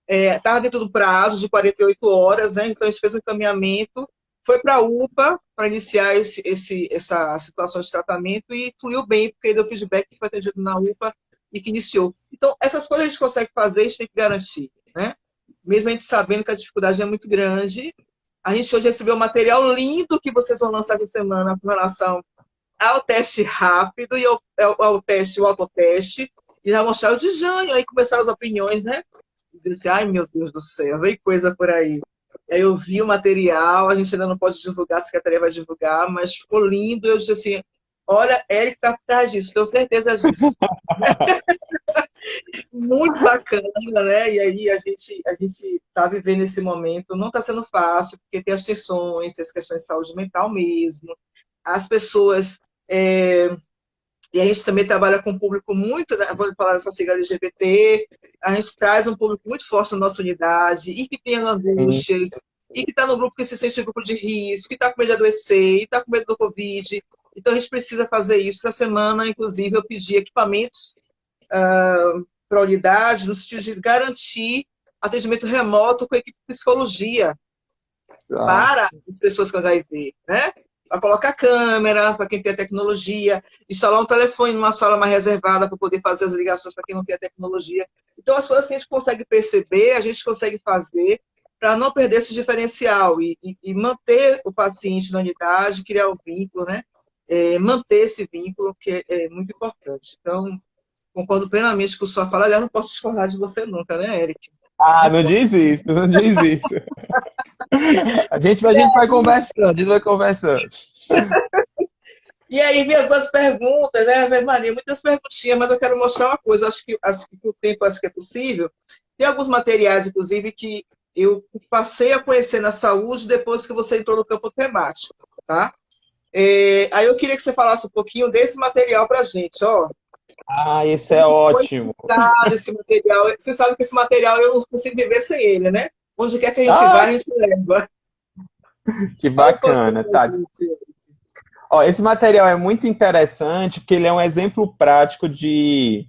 estava dentro do prazo de 48 horas, né? Então, a gente fez um encaminhamento, foi para a UPA para iniciar essa situação de tratamento e fluiu bem, porque deu feedback que foi atendido na UPA e que iniciou. Então, essas coisas a gente consegue fazer, a gente tem que garantir, né? Mesmo a gente sabendo que a dificuldade é muito grande. A gente hoje recebeu um material lindo que vocês vão lançar essa semana com relação ao teste rápido e ao teste, o autoteste, e já mostraram o de Jânio, aí começaram as opiniões, né? Eu disse, ai, meu Deus do céu, vem coisa por aí. Aí eu vi o material, a gente ainda não pode divulgar, a secretaria vai divulgar, mas ficou lindo. Eu disse assim, olha, Eric está por trás disso, tenho certeza disso. Muito bacana, né? E aí a gente está vivendo esse momento, não está sendo fácil, porque tem as tensões, tem as questões de saúde mental mesmo, as pessoas... E a gente também trabalha com um público muito, né, vou falar dessa sigla LGBT, a gente traz um público muito forte na nossa unidade, e que tem angústias, e que está no grupo que se sente grupo de risco, que está com medo de adoecer, e está com medo do Covid. Então a gente precisa fazer isso. Essa semana, inclusive, eu pedi equipamentos para a unidade, no sentido de garantir atendimento remoto com a equipe de psicologia para as pessoas com HIV, né? Para colocar câmera, para quem tem a tecnologia, instalar um telefone numa sala mais reservada para poder fazer as ligações para quem não tem a tecnologia. Então, as coisas que a gente consegue perceber, a gente consegue fazer para não perder esse diferencial e manter o paciente na unidade, criar o vínculo, né? Manter esse vínculo, que é muito importante. Então, concordo plenamente com a sua fala. Aliás, não posso discordar de você nunca, né, Eric? Não diz isso, não diz isso. A gente vai conversando, a gente vai conversando. E aí, minhas duas perguntas, né, Ave Maria, muitas perguntinhas, mas eu quero mostrar uma coisa, acho que o tempo acho que é possível. Tem alguns materiais, inclusive, que eu passei a conhecer na saúde depois que você entrou no campo temático, tá? Aí eu queria que você falasse um pouquinho desse material pra gente, ó. Esse é ótimo. Esse material, você sabe que esse material eu não consigo viver sem ele, né? Onde quer que a gente vá, a gente leva. Que bacana, tá? Ó, esse material é muito interessante porque ele é um exemplo prático de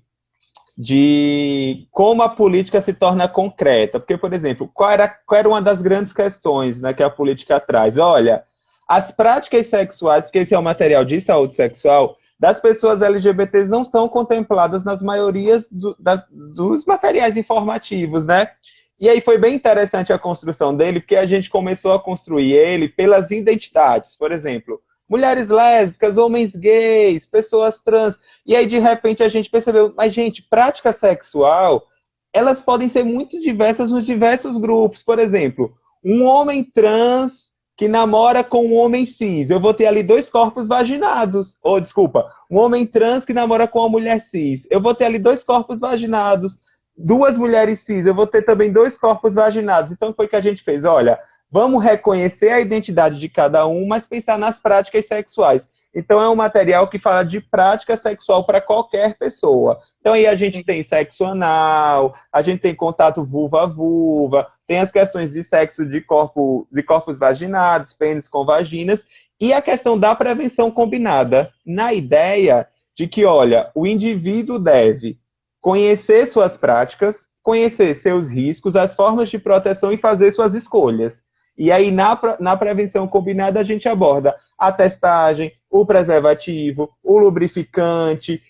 como a política se torna concreta. Porque, por exemplo, qual era uma das grandes questões, né, que a política traz? Olha, as práticas sexuais, porque esse é um material de saúde sexual, das pessoas LGBTs não são contempladas nas maiorias dos materiais informativos, né? E aí foi bem interessante a construção dele, porque a gente começou a construir ele pelas identidades. Por exemplo, mulheres lésbicas, homens gays, pessoas trans. E aí, de repente, a gente percebeu, mas, gente, prática sexual, elas podem ser muito diversas nos diversos grupos. Por exemplo, um homem trans que namora com um homem cis, eu vou ter ali dois corpos vaginados. Ou, desculpa, um homem trans que namora com uma mulher cis, eu vou ter ali dois corpos vaginados. Duas mulheres cis, eu vou ter também dois corpos vaginados. Então foi o que a gente fez. Olha, vamos reconhecer a identidade de cada um, mas pensar nas práticas sexuais. Então é um material que fala de prática sexual para qualquer pessoa. Então aí a gente tem sexo anal, a gente tem contato vulva a vulva, tem as questões de sexo de corpos vaginados, pênis com vaginas, e a questão da prevenção combinada, na ideia de que, olha, o indivíduo deve conhecer suas práticas, conhecer seus riscos, as formas de proteção e fazer suas escolhas. E aí, na prevenção combinada, a gente aborda a testagem, o preservativo, o lubrificante,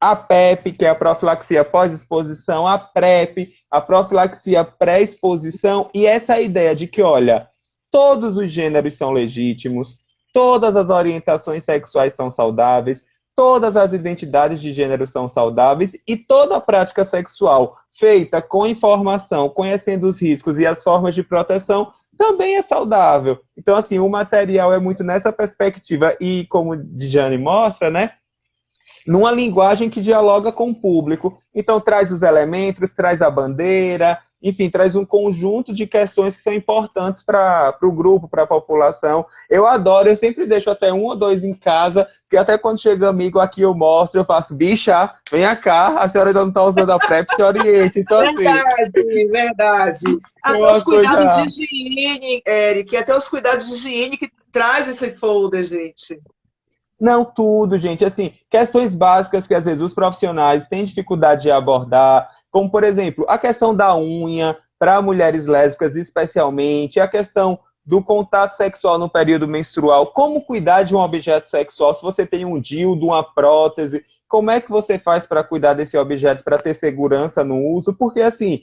a PEP, que é a profilaxia pós-exposição, a PrEP, a profilaxia pré-exposição, e essa ideia de que, olha, todos os gêneros são legítimos, todas as orientações sexuais são saudáveis, todas as identidades de gênero são saudáveis e toda a prática sexual feita com informação, conhecendo os riscos e as formas de proteção, também é saudável. Então, assim, o material é muito nessa perspectiva e, como Djane mostra, né, numa linguagem que dialoga com o público. Então, traz os elementos, traz a bandeira, enfim, traz um conjunto de questões que são importantes para o grupo, para a população. Eu adoro, eu sempre deixo até um ou dois em casa, porque até quando chega amigo aqui eu mostro, eu faço, bicha, venha cá, a senhora ainda não está usando a PrEP, se oriente. Então, verdade, verdade. Até os cuidados de higiene, Eric, até os cuidados de higiene que traz esse folder, gente. Não tudo, gente. Assim, questões básicas que às vezes os profissionais têm dificuldade de abordar, como, por exemplo, a questão da unha, para mulheres lésbicas especialmente, a questão do contato sexual no período menstrual, como cuidar de um objeto sexual, se você tem um dildo, uma prótese, como é que você faz para cuidar desse objeto, para ter segurança no uso? Porque, assim,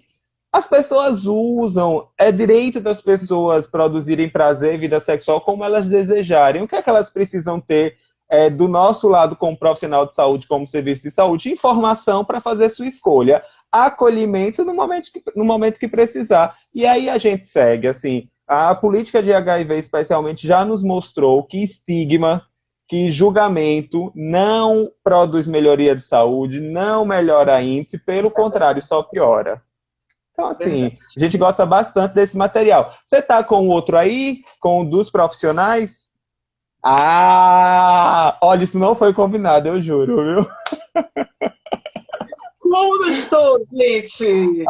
as pessoas usam, é direito das pessoas produzirem prazer e vida sexual como elas desejarem. O que é que elas precisam ter do nosso lado como profissional de saúde, como serviço de saúde? Informação para fazer sua escolha, acolhimento no momento que precisar. E aí a gente segue, assim, a política de HIV especialmente já nos mostrou que estigma, que julgamento não produz melhoria de saúde, não melhora índice, pelo contrário, só piora. Então, assim, a gente gosta bastante desse material. Você está com o outro aí? Com o dos profissionais? Ah, olha, isso não foi combinado, eu juro, viu? Como não estou, gente?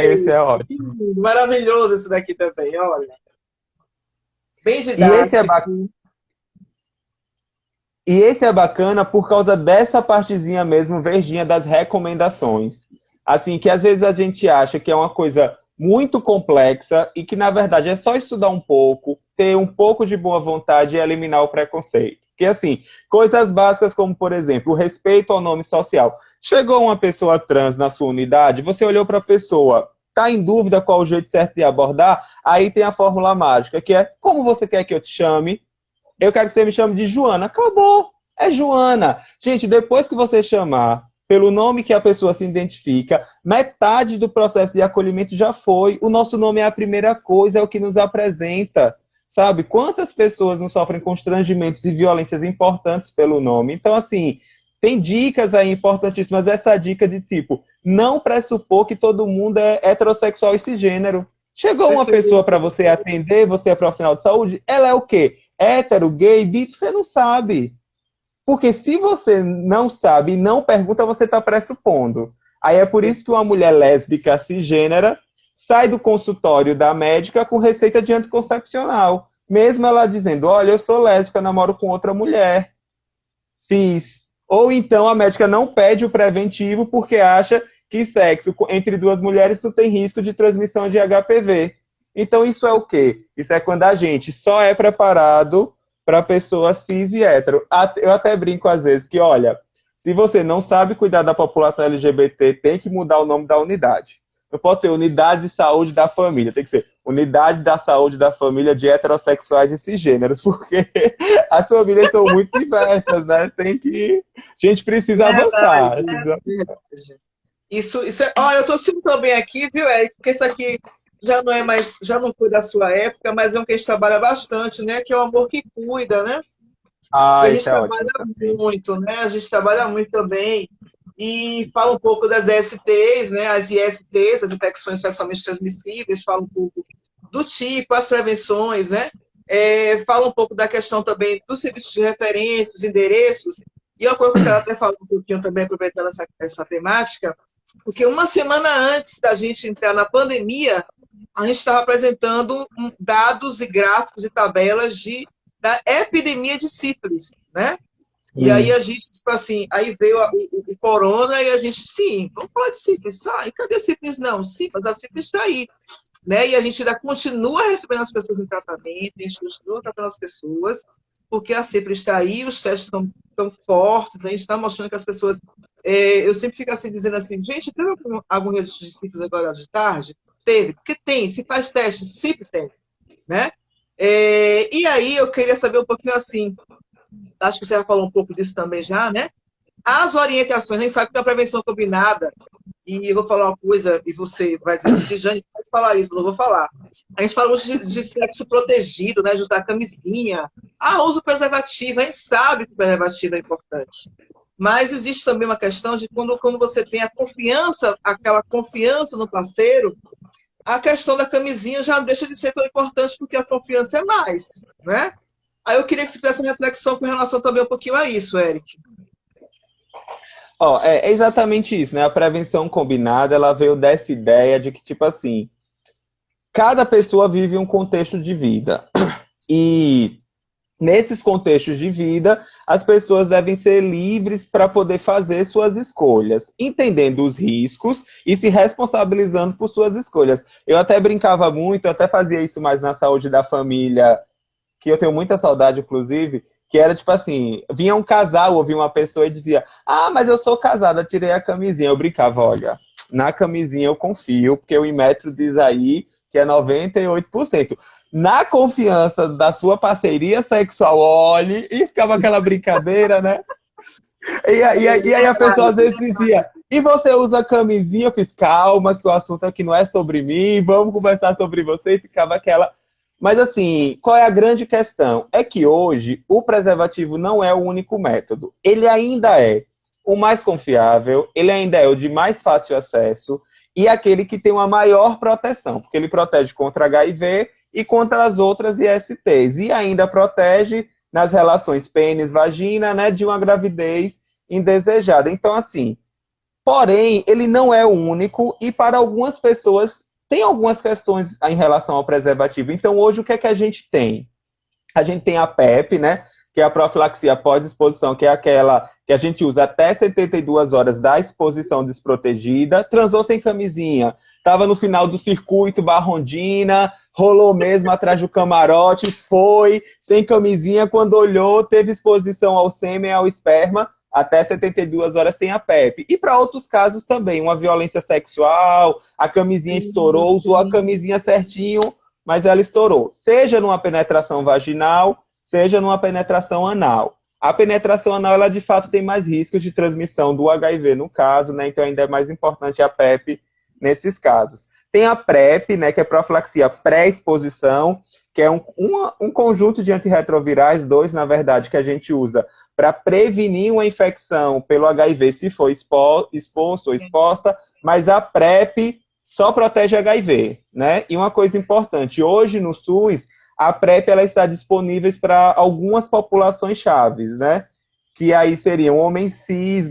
Esse é ótimo. Maravilhoso esse daqui também, olha. Bem didático. E esse é bacana por causa dessa partezinha mesmo, verdinha, das recomendações. Assim, que às vezes a gente acha que é uma coisa muito complexa e que, na verdade, é só estudar um pouco, ter um pouco de boa vontade e eliminar o preconceito. Porque, assim, coisas básicas como, por exemplo, o respeito ao nome social. Chegou uma pessoa trans na sua unidade, você olhou para a pessoa, está em dúvida qual o jeito certo de abordar, aí tem a fórmula mágica, que é, como você quer que eu te chame? Eu quero que você me chame de Joana. Acabou, é Joana. Gente, depois que você chamar pelo nome que a pessoa se identifica, metade do processo de acolhimento já foi. O nosso nome é a primeira coisa, é o que nos apresenta. Sabe? Quantas pessoas não sofrem constrangimentos e violências importantes pelo nome? Então, assim, tem dicas aí importantíssimas. Essa dica de tipo, não pressupor que todo mundo é heterossexual e cisgênero. Chegou uma pessoa para você atender, você é profissional de saúde, ela é o quê? Hétero, gay, bi? Você não sabe. Porque se você não sabe e não pergunta, você está pressupondo. Aí é por isso que uma mulher lésbica cisgênera sai do consultório da médica com receita de anticoncepcional. Mesmo ela dizendo, olha, eu sou lésbica, namoro com outra mulher cis. Ou então a médica não pede o preventivo porque acha que sexo entre duas mulheres não tem risco de transmissão de HPV. Então isso é o quê? Isso é quando a gente só é preparado para pessoa cis e hétero. Eu até brinco às vezes que, olha, se você não sabe cuidar da população LGBT, tem que mudar o nome da unidade. Não pode ser Unidade de Saúde da Família, tem que ser Unidade da Saúde da Família de Heterossexuais e Cisgêneros, porque as famílias são muito diversas, né? A gente precisa avançar. Isso é... eu tô sentindo também aqui, viu, Eric? Porque isso aqui já não é mais, já não foi da sua época, mas é um que a gente trabalha bastante, né? Que é o amor que cuida, né? E Ah, a gente isso é trabalha ótimo também. muito, né? A gente trabalha muito também e fala um pouco das DSTs, né? As ISTs, as infecções sexualmente transmissíveis, fala um pouco do tipo, as prevenções, né? Fala um pouco da questão também dos serviços de referência, os endereços. E uma coisa que eu quero até falar um pouquinho também, aproveitando essa temática, porque uma semana antes da gente entrar na pandemia, a gente estava apresentando dados e gráficos e tabelas da epidemia de sífilis, né? E aí Sim. a gente, tipo assim, aí veio o corona e a gente, sim, vamos falar de sífilis. Ah, e cadê a sífilis? Não, sim, mas a sífilis está aí, né? E a gente ainda continua recebendo as pessoas em tratamento, a gente continua tratando as pessoas, porque a sífilis está aí, os testes estão tão fortes, a gente está mostrando que as pessoas. Eu sempre fico assim, dizendo assim, gente, teve algum registro de sífilis agora de tarde? Teve, porque tem, se faz teste, sempre tem, né? E aí eu queria saber um pouquinho assim, acho que você já falou um pouco disso também já, né? As orientações, a gente sabe que tem a prevenção combinada, e eu vou falar uma coisa, e você vai dizer assim, Dijane, pode falar isso, mas não vou falar. A gente fala muito de sexo protegido, né? De usar camisinha. Ah, usa o preservativo, a gente sabe que o preservativo é importante. Mas existe também uma questão de quando você tem a confiança, aquela confiança no parceiro, a questão da camisinha já deixa de ser tão importante porque a confiança é mais, né? Aí eu queria que você fizesse uma reflexão com relação também um pouquinho a isso, Eric. Ó, é exatamente isso, né? A prevenção combinada, ela veio dessa ideia de que, tipo assim, cada pessoa vive um contexto de vida. E nesses contextos de vida, as pessoas devem ser livres para poder fazer suas escolhas, entendendo os riscos e se responsabilizando por suas escolhas. Eu até brincava muito, eu até fazia isso mais na saúde da família, que eu tenho muita saudade, inclusive, que era tipo assim, vinha um casal, ouvia uma pessoa e dizia, ah, mas eu sou casada, tirei a camisinha. Eu brincava, olha, na camisinha eu confio, porque o Inmetro diz aí que é 98%. Na confiança da sua parceria sexual, olhe, e ficava aquela brincadeira, né? E aí a pessoa às vezes dizia, e você usa camisinha? Eu fiz, calma, que o assunto aqui não é sobre mim, vamos conversar sobre você, e ficava aquela. Mas assim, qual é a grande questão? É que hoje o preservativo não é o único método. Ele ainda é o mais confiável, ele ainda é o de mais fácil acesso e aquele que tem uma maior proteção, porque ele protege contra HIV e contra as outras ISTs. E ainda protege nas relações pênis-vagina, né, de uma gravidez indesejada. Então, assim, porém, ele não é o único e para algumas pessoas tem algumas questões em relação ao preservativo. Então, hoje, o que é que a gente tem? A gente tem a PEP, né? Que é a profilaxia pós-exposição, que é aquela que a gente usa até 72 horas da exposição desprotegida. Transou sem camisinha, estava no final do circuito Barrondina, rolou mesmo atrás do camarote, foi sem camisinha, quando olhou, teve exposição ao sêmen e ao esperma, até 72 horas sem a PEP. E para outros casos também, uma violência sexual, a camisinha Sim, estourou, usou a sim. camisinha certinho, mas ela estourou. Seja numa penetração vaginal, seja numa penetração anal. A penetração anal, ela de fato tem mais riscos de transmissão do HIV no caso, né? Então ainda é mais importante a PrEP nesses casos. Tem a PrEP, né, que é profilaxia pré-exposição, que é um conjunto de antirretrovirais, dois, na verdade, que a gente usa para prevenir uma infecção pelo HIV se for exposto ou exposta, mas a PrEP só protege HIV, né? E uma coisa importante, hoje no SUS, a PrEP ela está disponível para algumas populações chaves, né? Que aí seriam homens cis,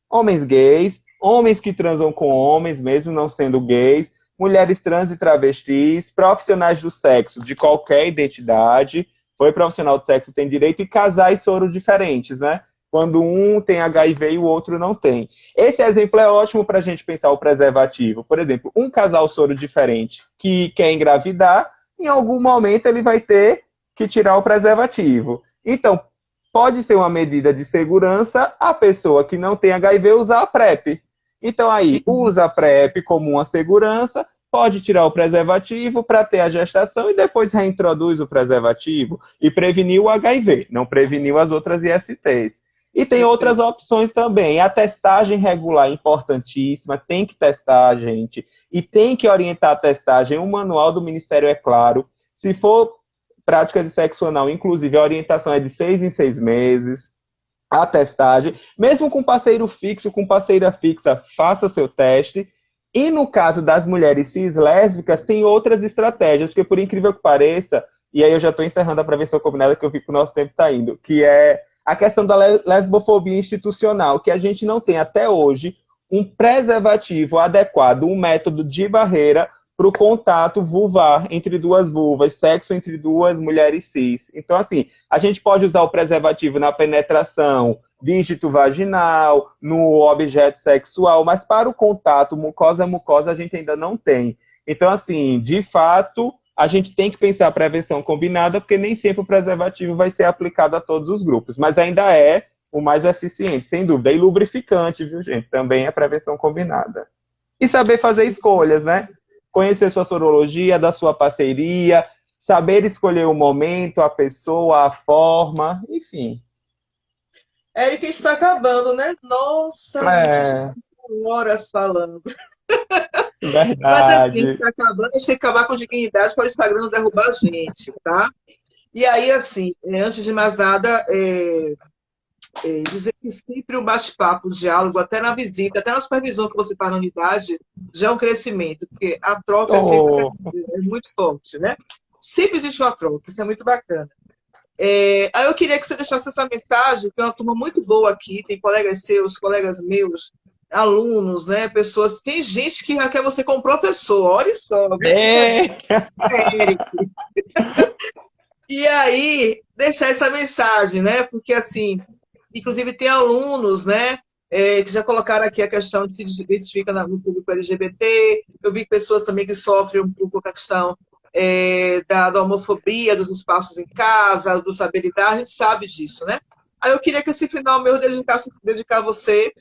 homens gays, homens que transam com homens, mesmo não sendo gays, mulheres trans e travestis, profissionais do sexo de qualquer identidade, foi profissional do sexo tem direito, e casais soro diferentes, né? Quando um tem HIV e o outro não tem. Esse exemplo é ótimo para a gente pensar o preservativo. Por exemplo, um casal soro diferente que quer engravidar, em algum momento ele vai ter que tirar o preservativo. Então, pode ser uma medida de segurança a pessoa que não tem HIV usar a PrEP. Então, aí, Sim. usa a PrEP como uma segurança, pode tirar o preservativo para ter a gestação e depois reintroduz o preservativo e prevenir o HIV, não preveniu as outras ISTs. E tem outras opções também. A testagem regular é importantíssima, tem que testar, gente. E tem que orientar a testagem. O manual do Ministério é claro. Se for prática de sexo anal, inclusive, a orientação é de 6 em 6 meses. A testagem. Mesmo com parceiro fixo, com parceira fixa, faça seu teste. E no caso das mulheres cis lésbicas, tem outras estratégias, porque por incrível que pareça, e aí eu já estou encerrando a prevenção combinada, que eu vi que o nosso tempo está indo, que é a questão da lesbofobia institucional, que a gente não tem até hoje um preservativo adequado, um método de barreira para o contato vulvar entre duas vulvas, sexo entre duas mulheres cis. Então, assim, a gente pode usar o preservativo na penetração, dígito vaginal, no objeto sexual, mas para o contato mucosa a mucosa a gente ainda não tem. Então, assim, de fato, a gente tem que pensar a prevenção combinada, porque nem sempre o preservativo vai ser aplicado a todos os grupos, mas ainda é o mais eficiente, sem dúvida. E lubrificante, viu, gente? Também é prevenção combinada. E saber fazer escolhas, né? Conhecer sua sorologia, da sua parceria, saber escolher o momento, a pessoa, a forma, enfim. Érica, está acabando, né? Nossa, a gente já passou horas falando. Mas assim, Verdade. está acabando, a gente tem que acabar com dignidade para o Instagram não derrubar a gente, tá? E aí, assim, antes de mais nada, dizer que sempre um bate-papo, um diálogo, até na visita, até na supervisão que você faz na unidade, já é um crescimento, porque a troca é sempre é muito forte, né? Sempre existe uma troca, isso é muito bacana. Aí eu queria que você deixasse essa mensagem, que é uma turma muito boa aqui, tem colegas seus, colegas meus, alunos, né? Pessoas. Tem gente que já quer você como professor, olha só, vem aqui com a gente, Eric. E aí, deixar essa mensagem, né? Porque assim, inclusive tem alunos, né? Que já colocaram aqui a questão de se identificar no público LGBT. Eu vi pessoas também que sofrem um pouco com a questão da homofobia, dos espaços em casa, do saber lidar, a gente sabe disso, né? Aí eu queria que esse final meu dedicar a você,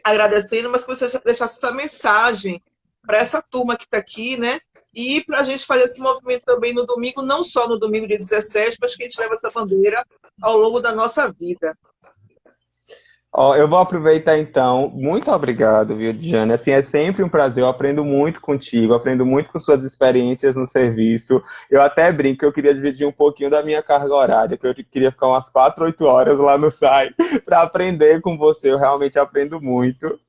agradecendo, mas que você deixasse essa mensagem para essa turma que está aqui, né? E para a gente fazer esse movimento também no domingo, não só no domingo dia 17, mas que a gente leva essa bandeira ao longo da nossa vida. Ó, eu vou aproveitar então. Muito obrigado, viu, Diana? Assim, é sempre um prazer. Eu aprendo muito contigo, aprendo muito com suas experiências no serviço. Eu até brinco que eu queria dividir um pouquinho da minha carga horária, que eu queria ficar umas 4, 8 horas lá no SAI para aprender com você. Eu realmente aprendo muito.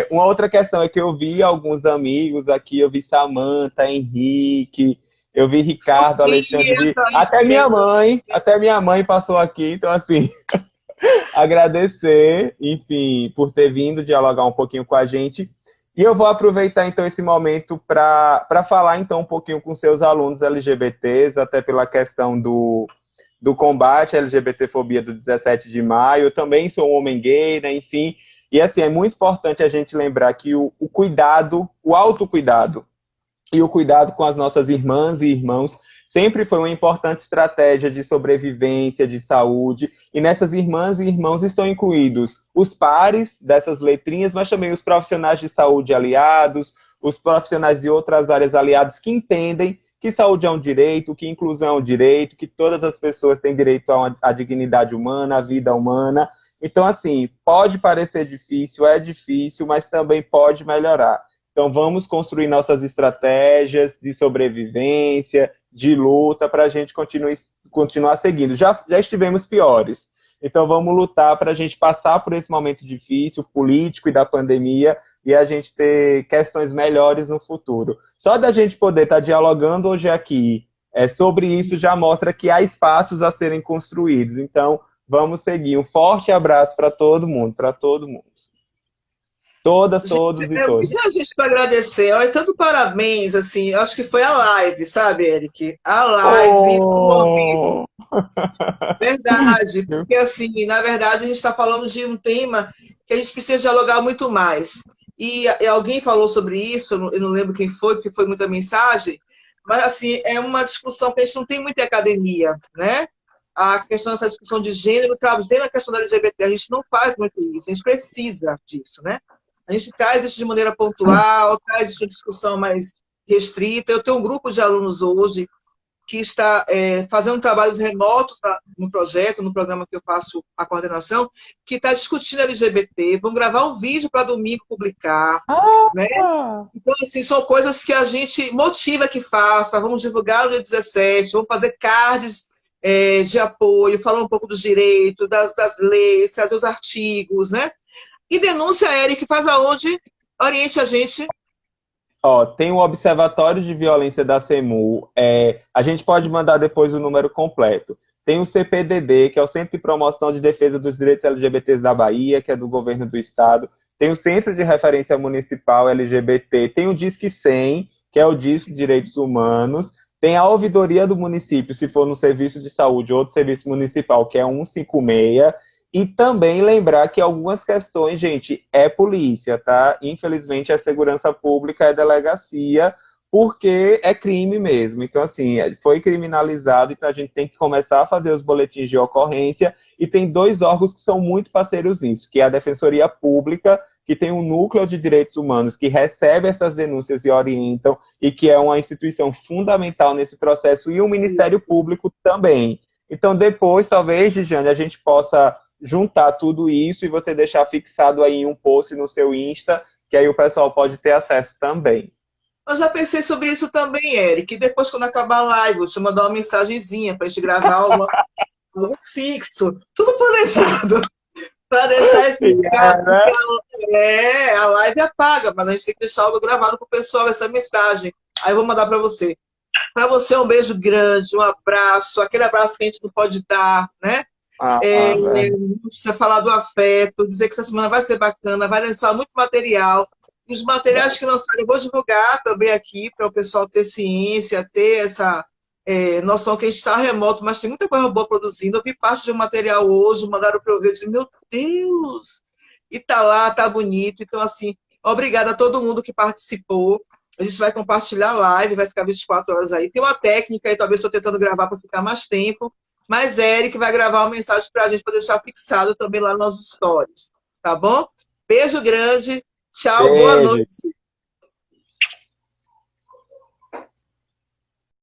Uma outra questão é que eu vi alguns amigos aqui, eu vi Samantha, Henrique, eu vi Ricardo, Alexandre, vi até minha mãe passou aqui, então assim. Agradecer, enfim, por ter vindo dialogar um pouquinho com a gente. E eu vou aproveitar, então, esse momento para falar, então, um pouquinho com seus alunos LGBTs, até pela questão do combate à LGBTfobia do 17 de maio. Eu também sou um homem gay, né, enfim. E, assim, é muito importante a gente lembrar que o cuidado, o autocuidado e o cuidado com as nossas irmãs e irmãos sempre foi uma importante estratégia de sobrevivência, de saúde, e nessas irmãs e irmãos estão incluídos os pares dessas letrinhas, mas também os profissionais de saúde aliados, os profissionais de outras áreas aliados que entendem que saúde é um direito, que inclusão é um direito, que todas as pessoas têm direito à dignidade humana, à vida humana. Então, assim, pode parecer difícil, é difícil, mas também pode melhorar. Então, vamos construir nossas estratégias de sobrevivência, de luta, para a gente continuar seguindo. Já estivemos piores. Então, vamos lutar para a gente passar por esse momento difícil, político e da pandemia, e a gente ter questões melhores no futuro. Só da gente poder estar dialogando hoje aqui sobre isso já mostra que há espaços a serem construídos. Então, vamos seguir. Um forte abraço para todo mundo, para todo mundo. Todas, todos Gente, e todos. a gente para agradecer. Olha, tanto parabéns, assim, acho que foi a live, sabe, Eric? A live do ao vivo. Verdade, porque assim, na verdade, a gente está falando de um tema que a gente precisa dialogar muito mais. E alguém falou sobre isso, eu não lembro quem foi, porque foi muita mensagem, mas assim, é uma discussão que a gente não tem muita academia, né? A questão dessa discussão de gênero, trazendo a questão da LGBT, a gente não faz muito isso, a gente precisa disso, né? A gente traz isso de maneira pontual, traz isso de discussão mais restrita. Eu tenho um grupo de alunos hoje que está fazendo trabalhos remotos no projeto, no programa que eu faço a coordenação, que está discutindo LGBT. Vamos gravar um vídeo para domingo publicar, né? Ah! Então, assim, são coisas que a gente motiva que faça. Vamos divulgar no dia 17, vamos fazer cards de apoio, falar um pouco dos direitos, das leis, fazer os artigos, né? E denúncia, Eric, faz aonde? Oriente a gente. Ó, tem o Observatório de Violência da CEMU. A gente pode mandar depois o número completo. Tem o CPDD, que é o Centro de Promoção de Defesa dos Direitos LGBTs da Bahia, que é do governo do estado. Tem o Centro de Referência Municipal LGBT. Tem o Disque 100, que é o Disque Direitos Humanos. Tem a ouvidoria do município, se for no serviço de saúde ou outro serviço municipal, que é 156. E também lembrar que algumas questões, gente, é polícia, tá? Infelizmente, é segurança pública, é delegacia, porque é crime mesmo. Então, assim, foi criminalizado, então a gente tem que começar a fazer os boletins de ocorrência, e tem dois órgãos que são muito parceiros nisso, que é a Defensoria Pública, que tem um núcleo de direitos humanos que recebe essas denúncias e orientam, e que é uma instituição fundamental nesse processo, e o Ministério Público também. Então, depois, talvez, Gigiane, a gente possa juntar tudo isso e você deixar fixado aí em um post no seu Insta, que aí o pessoal pode ter acesso também. Eu já pensei sobre isso também, Eric. Depois, quando acabar a live, vou te mandar uma mensagenzinha para a gente gravar algo fixo. Tudo planejado. Para deixar esse recado. Né? A live apaga, mas a gente tem que deixar algo gravado para o pessoal, essa mensagem. Aí eu vou mandar para você. Para você, um beijo grande, um abraço, aquele abraço que a gente não pode dar, né? Você falar do afeto, dizer que essa semana vai ser bacana, vai lançar muito material. E os materiais que lançaram, eu vou divulgar também aqui para o pessoal ter ciência, ter essa noção que a gente está remoto, mas tem muita coisa boa produzindo. Eu vi parte de um material hoje, mandaram para eu ver, eu disse, meu Deus! E tá lá, tá bonito. Então, assim, obrigada a todo mundo que participou. A gente vai compartilhar a live, vai ficar 24 horas aí. Tem uma técnica aí, talvez estou tentando gravar para ficar mais tempo. Mas Eric vai gravar uma mensagem para a gente, para deixar fixado também lá nos stories. Tá bom? Beijo grande. Tchau, boa Beijo. noite.